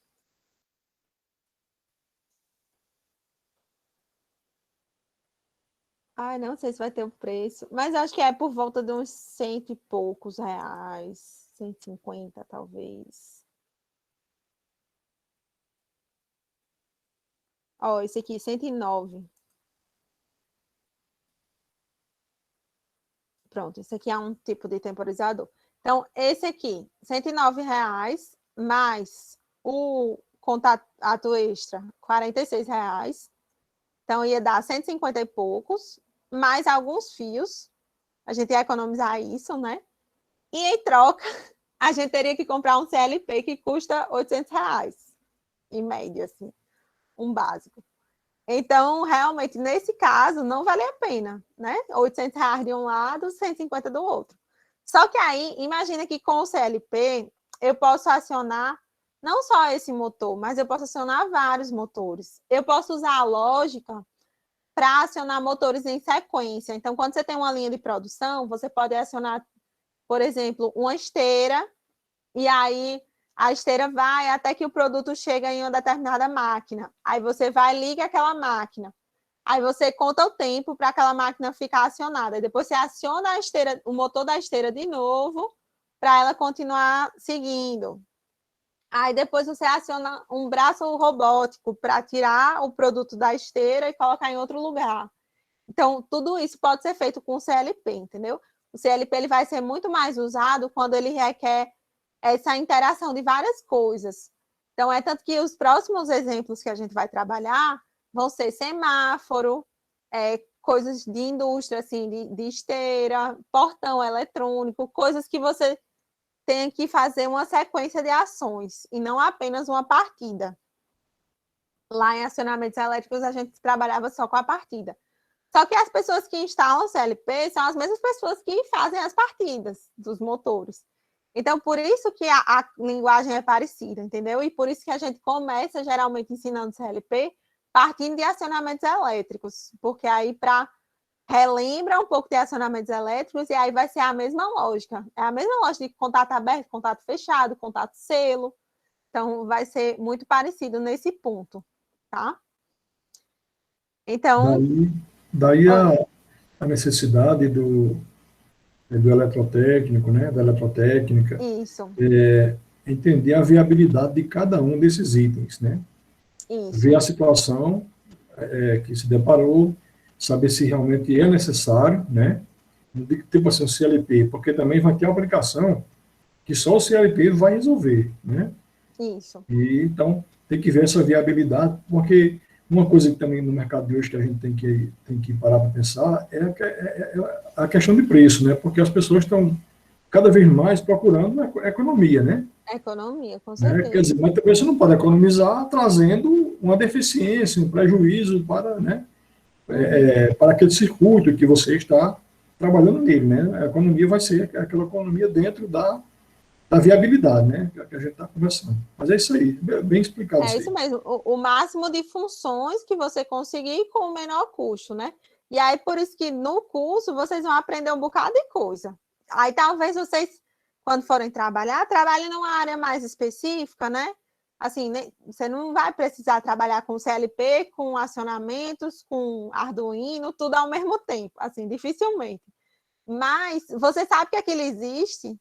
Ai, não sei se vai ter o preço, mas acho que é por volta de uns 100 e poucos reais, 150 talvez. Ó, esse aqui, 109. Pronto, esse aqui é um tipo de temporizador. Então, esse aqui, R$ 109, mais o contato extra, R$ 46. Então, ia dar 150 e poucos, mais alguns fios. A gente ia economizar isso, né? E em troca, a gente teria que comprar um CLP que custa R$ 800, em média, assim, um básico. Então, realmente, nesse caso, não vale a pena, né? R$ 800 de um lado, 150 do outro. Só que aí, imagina que com o CLP, eu posso acionar não só esse motor, mas eu posso acionar vários motores. Eu posso usar a lógica para acionar motores em sequência. Então, quando você tem uma linha de produção, você pode acionar, por exemplo, uma esteira, e aí a esteira vai até que o produto chega em uma determinada máquina. Aí você vai e liga aquela máquina. Aí você conta o tempo para aquela máquina ficar acionada. E depois você aciona a esteira, o motor da esteira de novo para ela continuar seguindo. Aí depois você aciona um braço robótico para tirar o produto da esteira e colocar em outro lugar. Então, tudo isso pode ser feito com o CLP, entendeu? O CLP ele vai ser muito mais usado quando ele requer essa interação de várias coisas. Então, é tanto que os próximos exemplos que a gente vai trabalhar vão ser semáforo, coisas de indústria, assim, de esteira, portão eletrônico, coisas que você tem que fazer uma sequência de ações e não apenas uma partida. Lá em acionamentos elétricos, a gente trabalhava só com a partida. Só que as pessoas que instalam CLP são as mesmas pessoas que fazem as partidas dos motores. Então, por isso que a linguagem é parecida, entendeu? E por isso que a gente começa, geralmente, ensinando CLP partindo de acionamentos elétricos, porque aí relembra um pouco de acionamentos elétricos e aí vai ser a mesma lógica. É a mesma lógica de contato aberto, contato fechado, contato selo. Então, vai ser muito parecido nesse ponto, tá? Então... Daí a necessidade do eletrotécnico, né, da eletrotécnica, Isso. Entender a viabilidade de cada um desses itens, né? Isso. Ver a situação que se deparou, saber se realmente é necessário, né? Não digo tipo assim, o CLP, porque também vai ter a aplicação que só o CLP vai resolver, né? Isso. E, então, tem que ver essa viabilidade, porque uma coisa que também no mercado de hoje que a gente tem que parar para pensar é a questão de preço, né? Porque as pessoas estão cada vez mais procurando economia, né? Economia, com certeza. Quer dizer, mas também você não pode economizar trazendo uma deficiência, um prejuízo para, né, para aquele circuito que você está trabalhando nele, né? A economia vai ser aquela economia dentro da viabilidade, né? Que a gente está conversando. Mas é isso aí, bem explicado. É isso mesmo, o máximo de funções que você conseguir com o menor custo, né? E aí, por isso que no curso, vocês vão aprender um bocado de coisa. Aí, talvez vocês, quando forem trabalhar, trabalhem numa área mais específica, né? Assim, você não vai precisar trabalhar com CLP, com acionamentos, com Arduino, tudo ao mesmo tempo, assim, dificilmente. Mas você sabe que aquilo existe,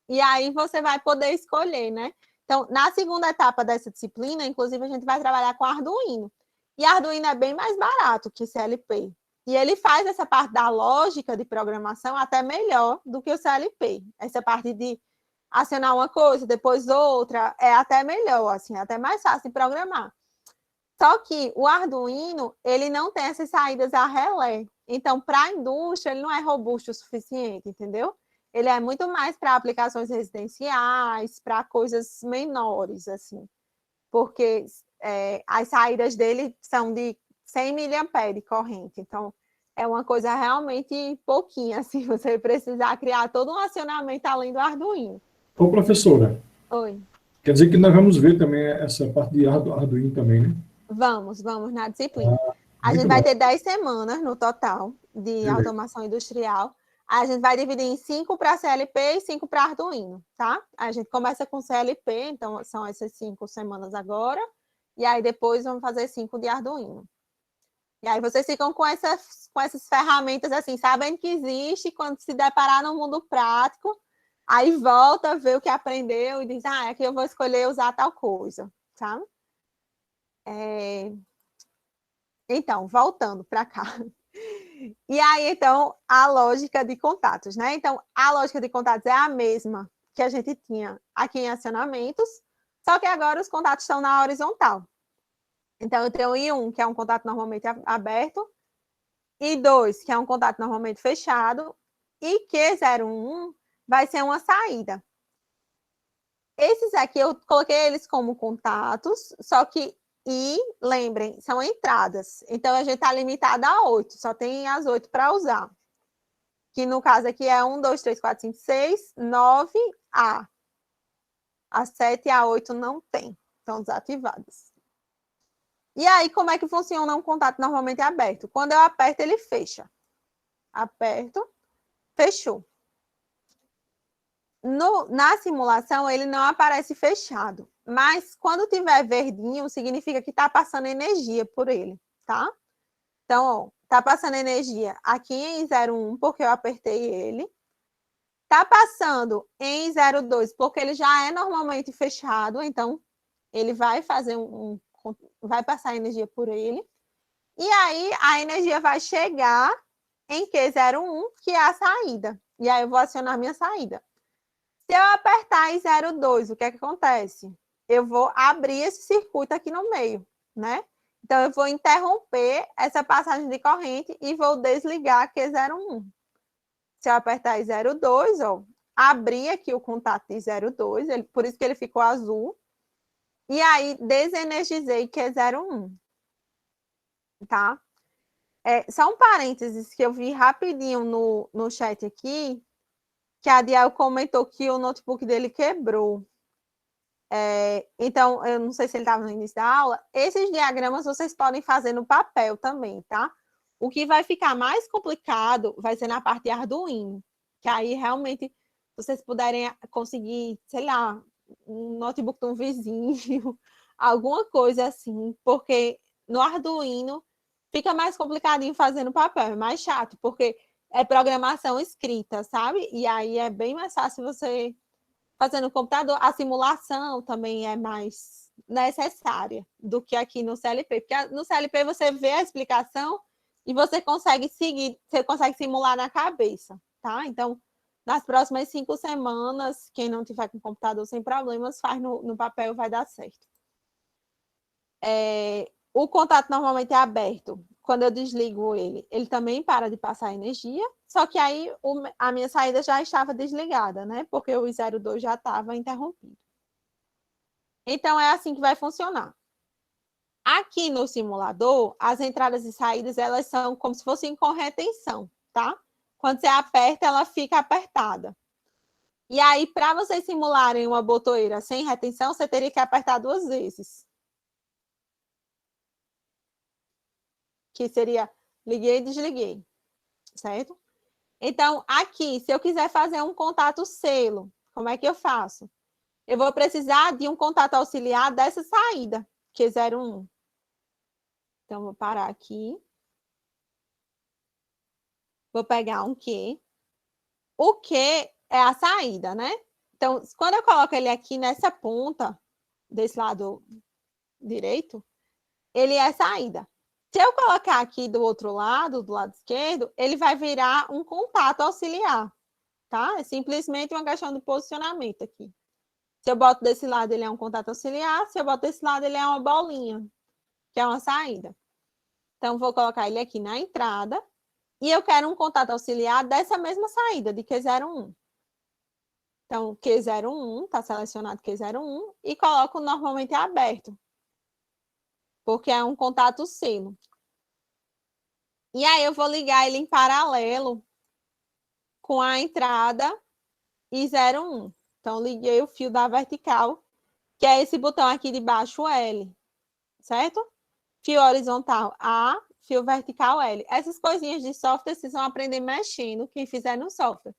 e aí você vai poder escolher, né? Então, na segunda etapa dessa disciplina, inclusive, a gente vai trabalhar com Arduino. E Arduino é bem mais barato que CLP. E ele faz essa parte da lógica de programação até melhor do que o CLP. Essa parte de acionar uma coisa, depois outra, é até melhor, assim, até mais fácil de programar. Só que o Arduino, ele não tem essas saídas a relé. Então, para a indústria, ele não é robusto o suficiente, entendeu? Ele é muito mais para aplicações residenciais, para coisas menores, assim. Porque as saídas dele são de 100 mA de corrente. Então, é uma coisa realmente pouquinha, assim, você precisar criar todo um acionamento além do Arduino. Ô, professora. Oi. Quer dizer que nós vamos ver também essa parte de Arduino também, né? Vamos na disciplina. A gente vai ter 10 semanas no total de automação industrial. A gente vai dividir em 5 para CLP e 5 para Arduino, tá? A gente começa com CLP, então são essas 5 semanas agora, e aí depois vamos fazer 5 de Arduino. E aí vocês ficam com essas ferramentas assim, sabendo que existe, quando se deparar no mundo prático, aí volta, vê o que aprendeu e diz, aqui eu vou escolher usar tal coisa, tá? Então, voltando para cá. E aí, então, a lógica de contatos, né? Então, a lógica de contatos é a mesma que a gente tinha aqui em acionamentos, só que agora os contatos estão na horizontal. Então, eu tenho I1, que é um contato normalmente aberto, I2, que é um contato normalmente fechado, e Q01 vai ser uma saída. Esses aqui, eu coloquei eles como contatos, só que lembrem, são entradas. Então, a gente está limitado a 8, só tem as 8 para usar. Que no caso aqui é 1, 2, 3, 4, 5, 6, 9, A. A 7 e a 8 não tem, estão desativadas. E aí, como é que funciona um contato normalmente aberto? Quando eu aperto, ele fecha. Aperto, fechou. Na simulação, ele não aparece fechado. Mas quando tiver verdinho, significa que está passando energia por ele, tá? Então, está passando energia aqui em 01, porque eu apertei ele. Está passando em 02, porque ele já é normalmente fechado, então ele vai fazer vai passar energia por ele. E aí, a energia vai chegar em Q01, que é a saída. E aí, eu vou acionar minha saída. Se eu apertar em 02, o que é que acontece? eu vou abrir esse circuito aqui no meio, né? Então, eu vou interromper essa passagem de corrente e vou desligar Q01. Se eu apertar 02, ó, abrir aqui o contato de 02, por isso que ele ficou azul, e aí desenergizei Q01, tá? Só um parênteses que eu vi rapidinho no chat aqui, que a Diel comentou que o notebook dele quebrou. Então, eu não sei se ele estava no início da aula, esses diagramas vocês podem fazer no papel também, tá? O que vai ficar mais complicado vai ser na parte de Arduino, que aí realmente vocês puderem conseguir, sei lá, um notebook de um vizinho, alguma coisa assim, porque no Arduino fica mais complicadinho fazer no papel, é mais chato, porque é programação escrita, sabe? E aí é bem mais fácil você fazer no computador. A simulação também é mais necessária do que aqui no CLP, porque no CLP você vê a explicação e você consegue seguir, você consegue simular na cabeça, tá? Então, nas próximas 5 semanas, quem não tiver com computador sem problemas, faz no papel, vai dar certo. O contato normalmente é aberto. Quando eu desligo ele também para de passar energia, só que aí a minha saída já estava desligada, né? Porque o 02 já estava interrompido. Então, é assim que vai funcionar. Aqui no simulador, as entradas e saídas, elas são como se fossem com retenção, tá? Quando você aperta, ela fica apertada. E aí, para vocês simularem uma botoeira sem retenção, você teria que apertar 2 vezes. Que seria liguei e desliguei, certo? Então, aqui, se eu quiser fazer um contato selo, como é que eu faço? Eu vou precisar de um contato auxiliar dessa saída, Q01. Então, vou parar aqui. Vou pegar um Q. O Q é a saída, né? Então, quando eu coloco ele aqui nessa ponta, desse lado direito, ele é saída. Se eu colocar aqui do outro lado, do lado esquerdo, ele vai virar um contato auxiliar, tá? É simplesmente uma questão de posicionamento aqui. Se eu boto desse lado, ele é um contato auxiliar. Se eu boto desse lado, ele é uma bolinha, que é uma saída. Então, vou colocar ele aqui na entrada. E eu quero um contato auxiliar dessa mesma saída, de Q01. Então, Q01, está selecionado Q01, e coloco normalmente aberto, porque é um contato selo. E aí, eu vou ligar ele em paralelo com a entrada I01. Então, liguei o fio da vertical, que é esse botão aqui de baixo, L, certo? Fio horizontal A, fio vertical L. Essas coisinhas de software vocês vão aprender mexendo, quem fizer no software.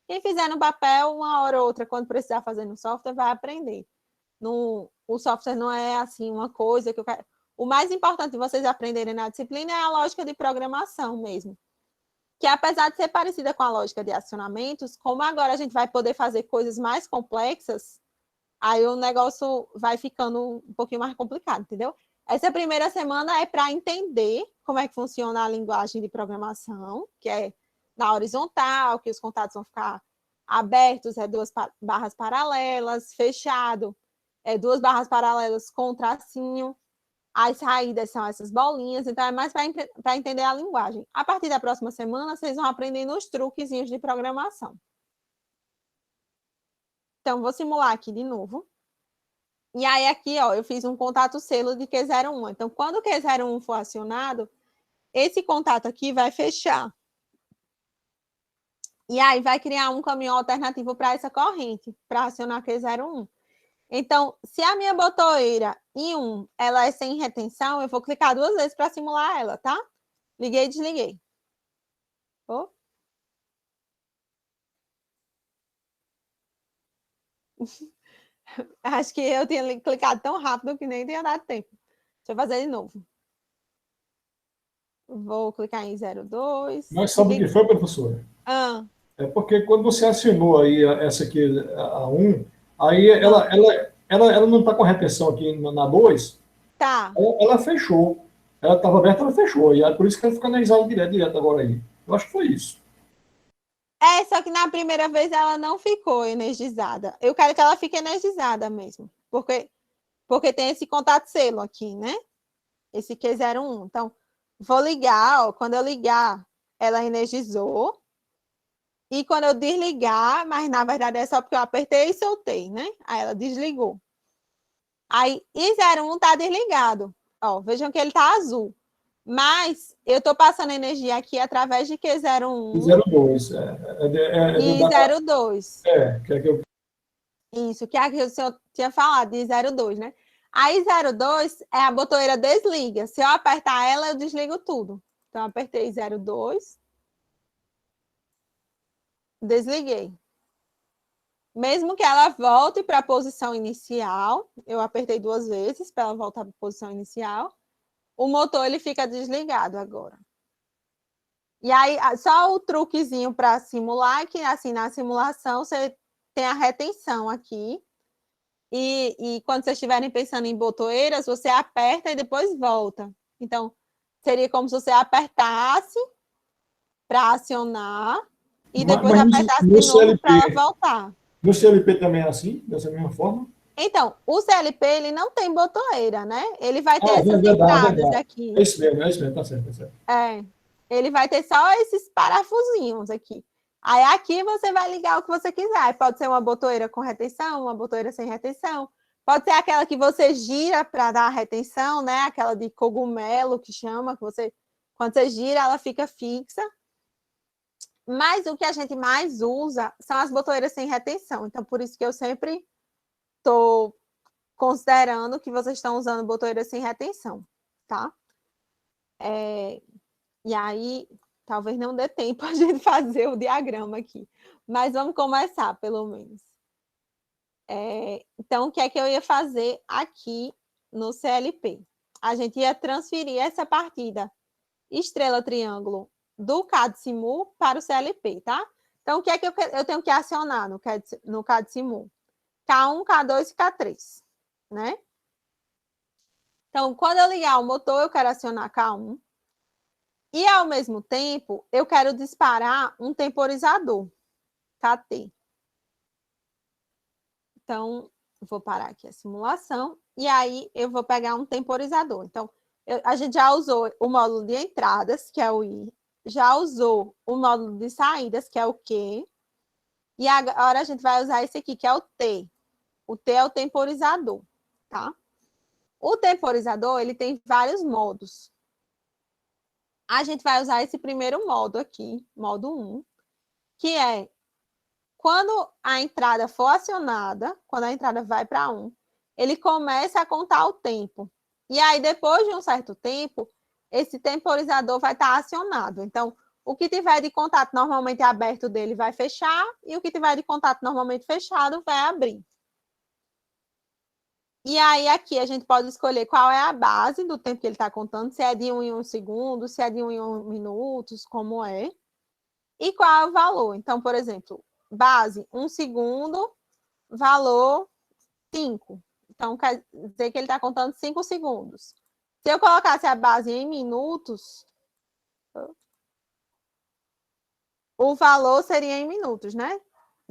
Quem fizer no papel, uma hora ou outra, quando precisar fazer no software, vai aprender. O software não é assim uma coisa que eu quero. O mais importante de vocês aprenderem na disciplina é a lógica de programação mesmo. Que apesar de ser parecida com a lógica de acionamentos, como agora a gente vai poder fazer coisas mais complexas, aí o negócio vai ficando um pouquinho mais complicado, entendeu? Essa primeira semana é para entender como é que funciona a linguagem de programação, que é na horizontal, que os contatos vão ficar abertos, 2 barras paralelas, fechado, 2 barras paralelas com tracinho. As saídas são essas bolinhas, então é mais para entender a linguagem. A partir da próxima semana, vocês vão aprendendo os truquezinhos de programação. Então, vou simular aqui de novo. E aí, aqui, ó, eu fiz um contato selo de Q01. Então, quando o Q01 for acionado, esse contato aqui vai fechar. E aí, vai criar um caminho alternativo para essa corrente, para acionar Q01. Então, se a minha botoeira I1 ela é sem retenção, eu vou clicar 2 vezes para simular ela, tá? Liguei e desliguei. Oh. Acho que eu tinha clicado tão rápido que nem tinha dado tempo. Deixa eu fazer de novo. Vou clicar em 02. Mas sabe o que foi, professora? É porque quando você acionou aí essa aqui, a 1, aí ela não está com retenção aqui na 2, tá. Ela fechou. Ela estava aberta, ela fechou. E é por isso que ela fica energizada direto agora aí. Eu acho que foi isso. Só que na primeira vez ela não ficou energizada. Eu quero que ela fique energizada mesmo. Porque porque tem esse contato selo aqui, né? Esse Q01. Então, vou ligar, ó, quando eu ligar, ela energizou. E quando eu desligar, mas na verdade é só porque eu apertei e soltei, né? Aí ela desligou. Aí I01 está desligado. Ó, vejam que ele está azul. Mas eu estou passando energia aqui através de Q01 02. e 02. Que é que eu... Isso, que aqui o senhor tinha falado, de 02, né? Aí 02 é a botoeira desliga. Se eu apertar ela, eu desligo tudo. Então, eu apertei 02. Desliguei. Mesmo que ela volte para a posição inicial, eu apertei 2 vezes para ela voltar para a posição inicial, o motor ele fica desligado agora. E aí, só o truquezinho para simular, que assim, na simulação você tem a retenção aqui, e quando vocês estiverem pensando em botoeiras, você aperta e depois volta. Então, seria como se você apertasse para acionar e depois apertasse de novo para ela voltar. No CLP também é assim, dessa mesma forma? Então, o CLP, ele não tem botoeira, né? Ele vai ter essas entradas aqui. É isso mesmo, tá certo, tá certo. Ele vai ter só esses parafusinhos aqui. Aí aqui você vai ligar o que você quiser. Pode ser uma botoeira com retenção, uma botoeira sem retenção. Pode ser aquela que você gira para dar retenção, né? Aquela de cogumelo que chama, que você, quando você gira, ela fica fixa. Mas o que a gente mais usa são as botoeiras sem retenção. Então, por isso que eu sempre estou considerando que vocês estão usando botoeiras sem retenção, tá? E aí, talvez não dê tempo a gente fazer o diagrama aqui. Mas vamos começar, pelo menos. Então, o que é que eu ia fazer aqui no CLP? A gente ia transferir essa partida estrela-triângulo do CAD-SIMU para o CLP, tá? Então, o que é que eu tenho que acionar no CAD-SIMU? K1, K2 e K3, né? Então, quando eu ligar o motor, eu quero acionar K1. E, ao mesmo tempo, eu quero disparar um temporizador, KT. Então, vou parar aqui a simulação. E aí, eu vou pegar um temporizador. Então, a gente já usou o módulo de entradas, que é o I. Já usou o módulo de saídas, que é o Q. E agora a gente vai usar esse aqui, que é o T. O T é o temporizador, tá? O temporizador, ele tem vários modos. A gente vai usar esse primeiro modo aqui, modo 1, que é quando a entrada for acionada, quando a entrada vai para 1, ele começa a contar o tempo. E aí, depois de um certo tempo, esse temporizador vai estar acionado. Então, o que tiver de contato normalmente aberto dele vai fechar, e o que tiver de contato normalmente fechado vai abrir. E aí, aqui, a gente pode escolher qual é a base do tempo que ele está contando, se é de 1 em 1 segundo, se é de 1 em 1 minutos, como é. E qual é o valor. Então, por exemplo, base 1 segundo, valor 5. Então, quer dizer que ele está contando 5 segundos. Se eu colocasse a base em minutos, o valor seria em minutos, né?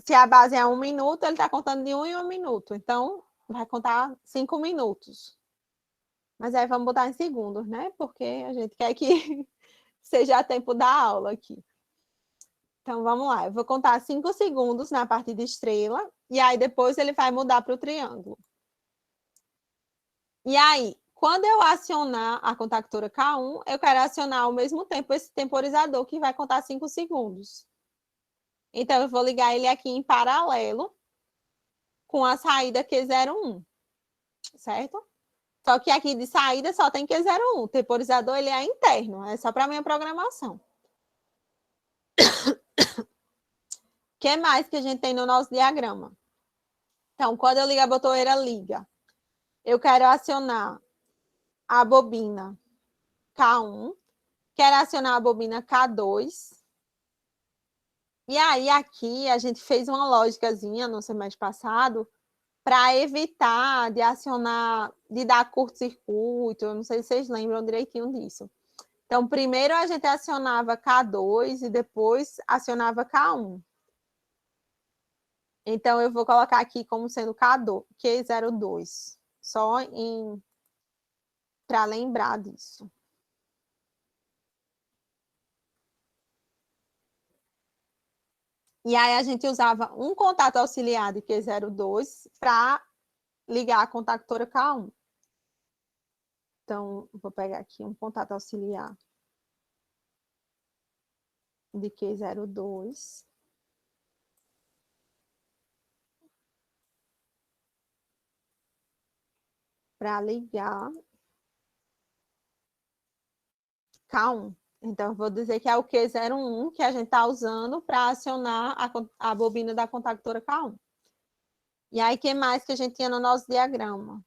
Se a base é 1 minuto, ele está contando de 1 em 1 minuto. Então, vai contar 5 minutos. Mas aí vamos botar em segundos, né? Porque a gente quer que seja tempo da aula aqui. Então, vamos lá. Eu vou contar 5 segundos na parte de estrela. E aí, depois, ele vai mudar para o triângulo. E aí, quando eu acionar a contactora K1, eu quero acionar ao mesmo tempo esse temporizador, que vai contar 5 segundos. Então, eu vou ligar ele aqui em paralelo com a saída Q01, certo? Só que aqui de saída só tem Q01. O temporizador ele é interno, é só para a minha programação. O que mais que a gente tem no nosso diagrama? Então, quando eu ligo a botoeira, liga. Eu quero acionar a bobina K1, quero acionar a bobina K2. E aí, aqui, a gente fez uma lógicazinha no semestre passado para evitar de acionar, de dar curto-circuito. Eu não sei se vocês lembram direitinho disso. Então, primeiro a gente acionava K2 e depois acionava K1. Então, eu vou colocar aqui como sendo Q02, Só para lembrar disso. E aí a gente usava um contato auxiliar de Q02 para ligar a contactora K1. Então, vou pegar aqui um contato auxiliar de Q02. Para ligar K1. Então, vou dizer que é o Q01 que a gente está usando para acionar a bobina da contactora K1. E aí, o que mais que a gente tinha no nosso diagrama?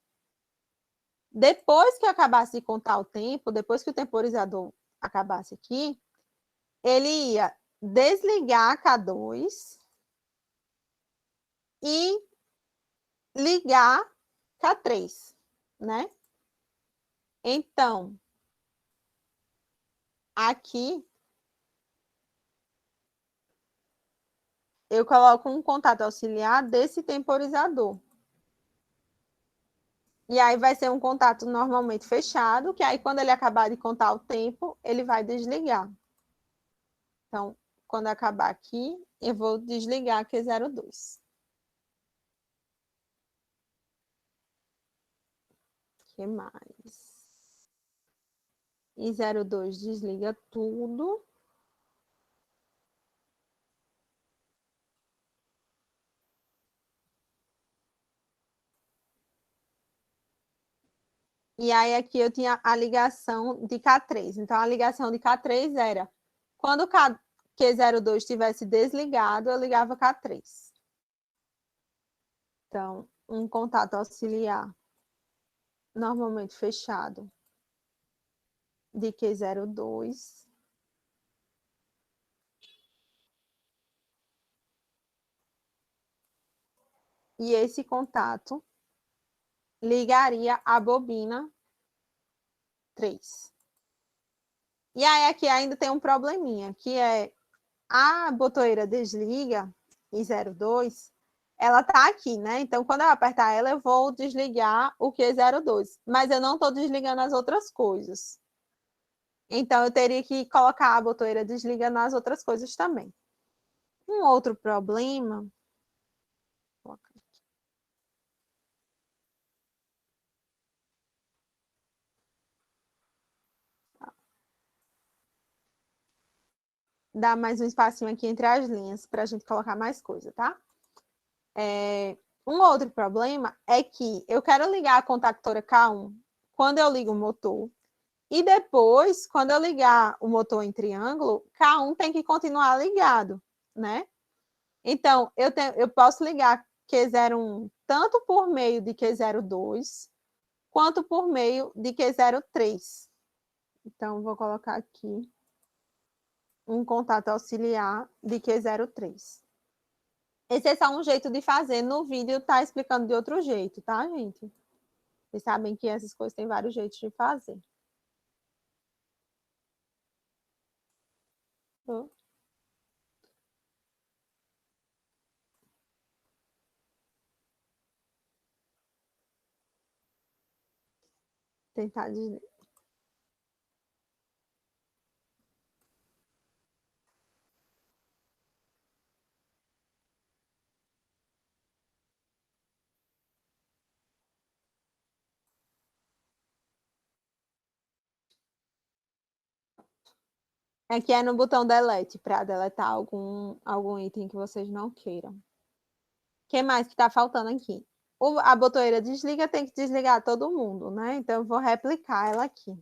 Depois que eu acabasse de contar o tempo, depois que o temporizador acabasse aqui, ele ia desligar K2 e ligar K3, né? Então, aqui eu coloco um contato auxiliar desse temporizador. E aí vai ser um contato normalmente fechado, que aí quando ele acabar de contar o tempo, ele vai desligar. Então, quando acabar aqui, eu vou desligar Q02. O que mais? E 02 desliga tudo. E aí aqui eu tinha a ligação de K3. Então, a ligação de K3 era quando o Q02 estivesse desligado, eu ligava K3. Então, um contato auxiliar normalmente fechado de Q02. E esse contato ligaria a bobina 3. E aí aqui ainda tem um probleminha, que é a botoeira desliga em 02, ela tá aqui, né? Então, quando eu apertar ela, eu vou desligar o Q02. Mas eu não estou desligando as outras coisas. Então, eu teria que colocar a botoeira desliga nas outras coisas também. Um outro problema... Dá mais um espacinho aqui entre as linhas para a gente colocar mais coisa, tá? Um outro problema é que eu quero ligar a contactora K1 quando eu ligo o motor, e depois, quando eu ligar o motor em triângulo, K1 tem que continuar ligado, né? Então, eu posso ligar Q01 tanto por meio de Q02, quanto por meio de Q03. Então, vou colocar aqui um contato auxiliar de Q03. Esse é só um jeito de fazer. No vídeo tá explicando de outro jeito, tá, gente? Vocês sabem que essas coisas têm vários jeitos de fazer. Vou tentar desligar. Aqui é no botão delete, para deletar algum item que vocês não queiram. O que mais que está faltando aqui? A botoeira desliga, tem que desligar todo mundo, né? Então, eu vou replicar ela aqui.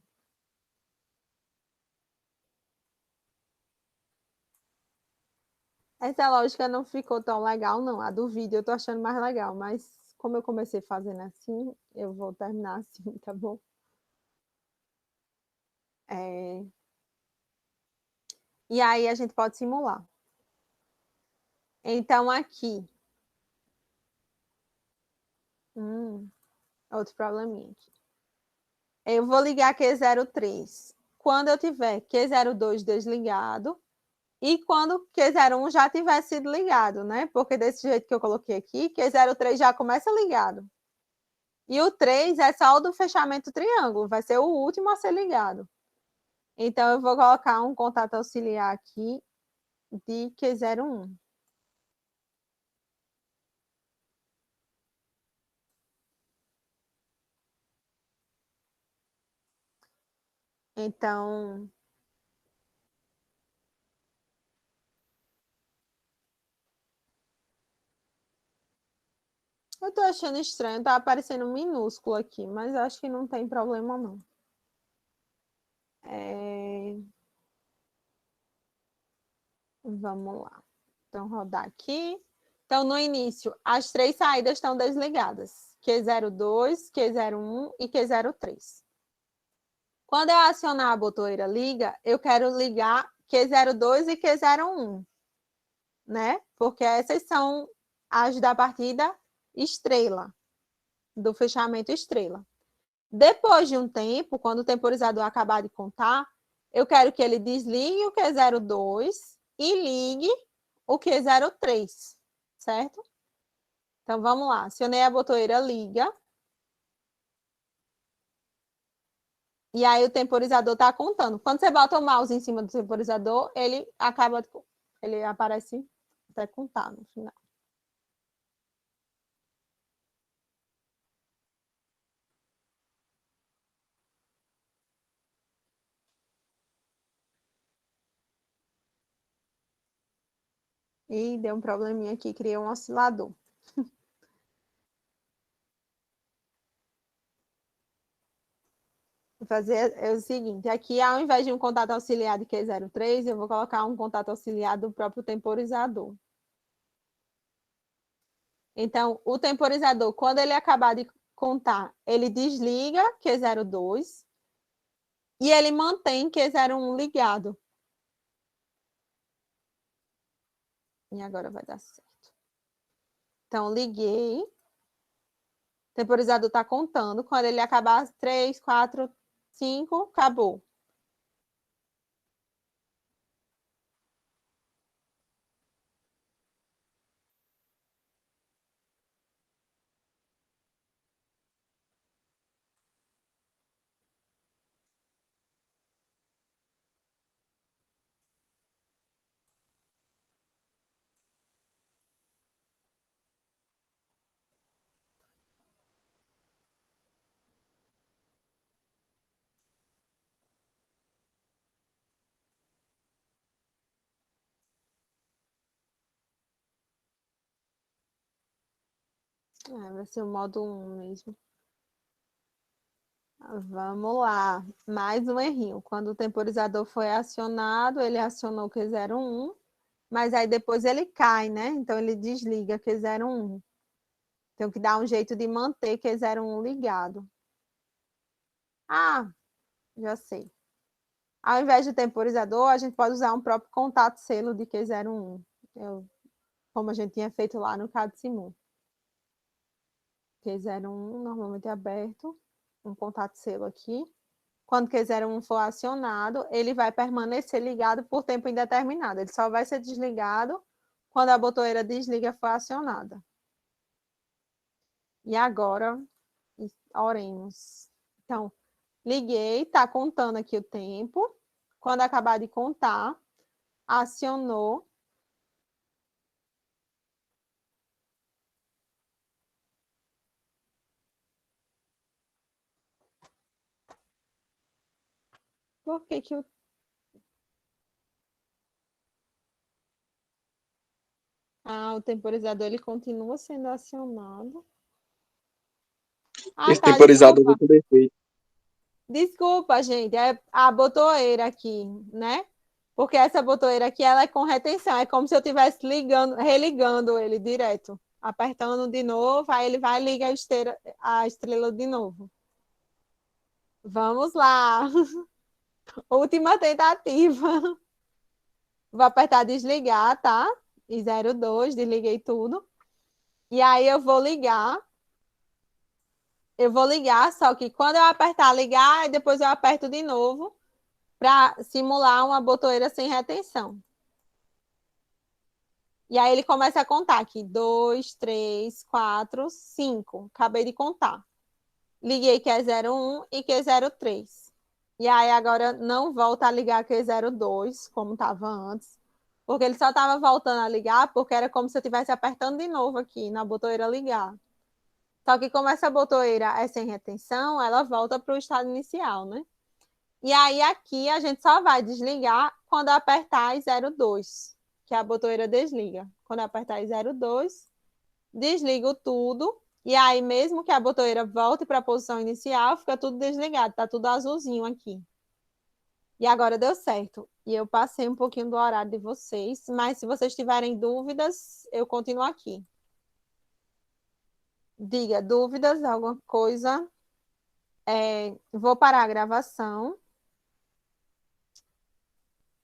Essa lógica não ficou tão legal, não. A do vídeo eu tô achando mais legal, mas como eu comecei fazendo assim, eu vou terminar assim, tá bom? E aí a gente pode simular. Então, aqui. Outro probleminha aqui. Eu vou ligar Q03 quando eu tiver Q02 desligado e quando Q01 já tiver sido ligado, né? Porque desse jeito que eu coloquei aqui, Q03 já começa ligado. E o 3 é só o do fechamento triângulo, vai ser o último a ser ligado. Então, eu vou colocar um contato auxiliar aqui de Q01. Então, eu tô achando estranho, tá aparecendo minúsculo aqui, mas eu acho que não tem problema, não. Vamos lá. Então, rodar aqui. Então, no início, as 3 saídas estão desligadas. Q02, Q01 e Q03. Quando eu acionar a botoeira liga, eu quero ligar Q02 e Q01, né? Porque essas são as da partida estrela, do fechamento estrela. Depois de um tempo, quando o temporizador acabar de contar, eu quero que ele desligue o Q02 e ligue o Q03, certo? Então, vamos lá. Acionei a botoeira liga. E aí o temporizador está contando. Quando você bota o mouse em cima do temporizador, ele aparece até contar no final. E deu um probleminha aqui, criei um oscilador. Vou fazer o seguinte, aqui ao invés de um contato auxiliar de Q03, eu vou colocar um contato auxiliar do próprio temporizador. Então, o temporizador, quando ele acabar de contar, ele desliga Q02 e ele mantém Q01 ligado. E agora vai dar certo. Então, liguei. O temporizador está contando. Quando ele acabar, 3, 4, 5, acabou. Vai ser o modo 1 mesmo. Vamos lá. Mais um errinho. Quando o temporizador foi acionado, ele acionou o Q01, mas aí depois ele cai, né? Então ele desliga Q01. Tenho que dar um jeito de manter Q01 ligado. Ah, já sei. Ao invés do temporizador, a gente pode usar um próprio contato selo de Q01. Como a gente tinha feito lá no CAD-SIMU. Q01 normalmente é aberto. Um contato selo aqui. Quando Q01 for acionado, ele vai permanecer ligado por tempo indeterminado. Ele só vai ser desligado quando a botoeira desliga for acionada. E agora, oremos. Então, liguei, está contando aqui o tempo. Quando acabar de contar, acionou. Por que que o... o temporizador ele continua sendo acionado? Esse Tá, temporizador desculpa. vai com defeito. Desculpa, gente, é a botoeira aqui, né? Porque essa botoeira aqui, ela é com retenção, é como se eu estivesse religando ele direto, apertando de novo, aí ele vai ligar a estrela de novo. Vamos lá. Última tentativa. Vou apertar desligar, tá? E 02, desliguei tudo. E aí eu vou ligar. Eu vou ligar, só que quando eu apertar ligar, depois eu aperto de novo para simular uma botoeira sem retenção. E aí ele começa a contar aqui. 2, 3, 4, 5. Acabei de contar. liguei Q01 e Q03. E aí agora não volta a ligar Q02, como estava antes, porque ele só estava voltando a ligar porque era como se eu estivesse apertando de novo aqui na botoeira ligar. Só que como essa botoeira é sem retenção, ela volta para o estado inicial, né? E aí aqui a gente só vai desligar quando apertar 02, que a botoeira desliga. Quando apertar 02, desligo tudo. E aí, mesmo que a botoeira volte para a posição inicial, fica tudo desligado, tá tudo azulzinho aqui. E agora deu certo. E eu passei um pouquinho do horário de vocês, mas se vocês tiverem dúvidas, eu continuo aqui. Diga, dúvidas, alguma coisa? Vou parar a gravação.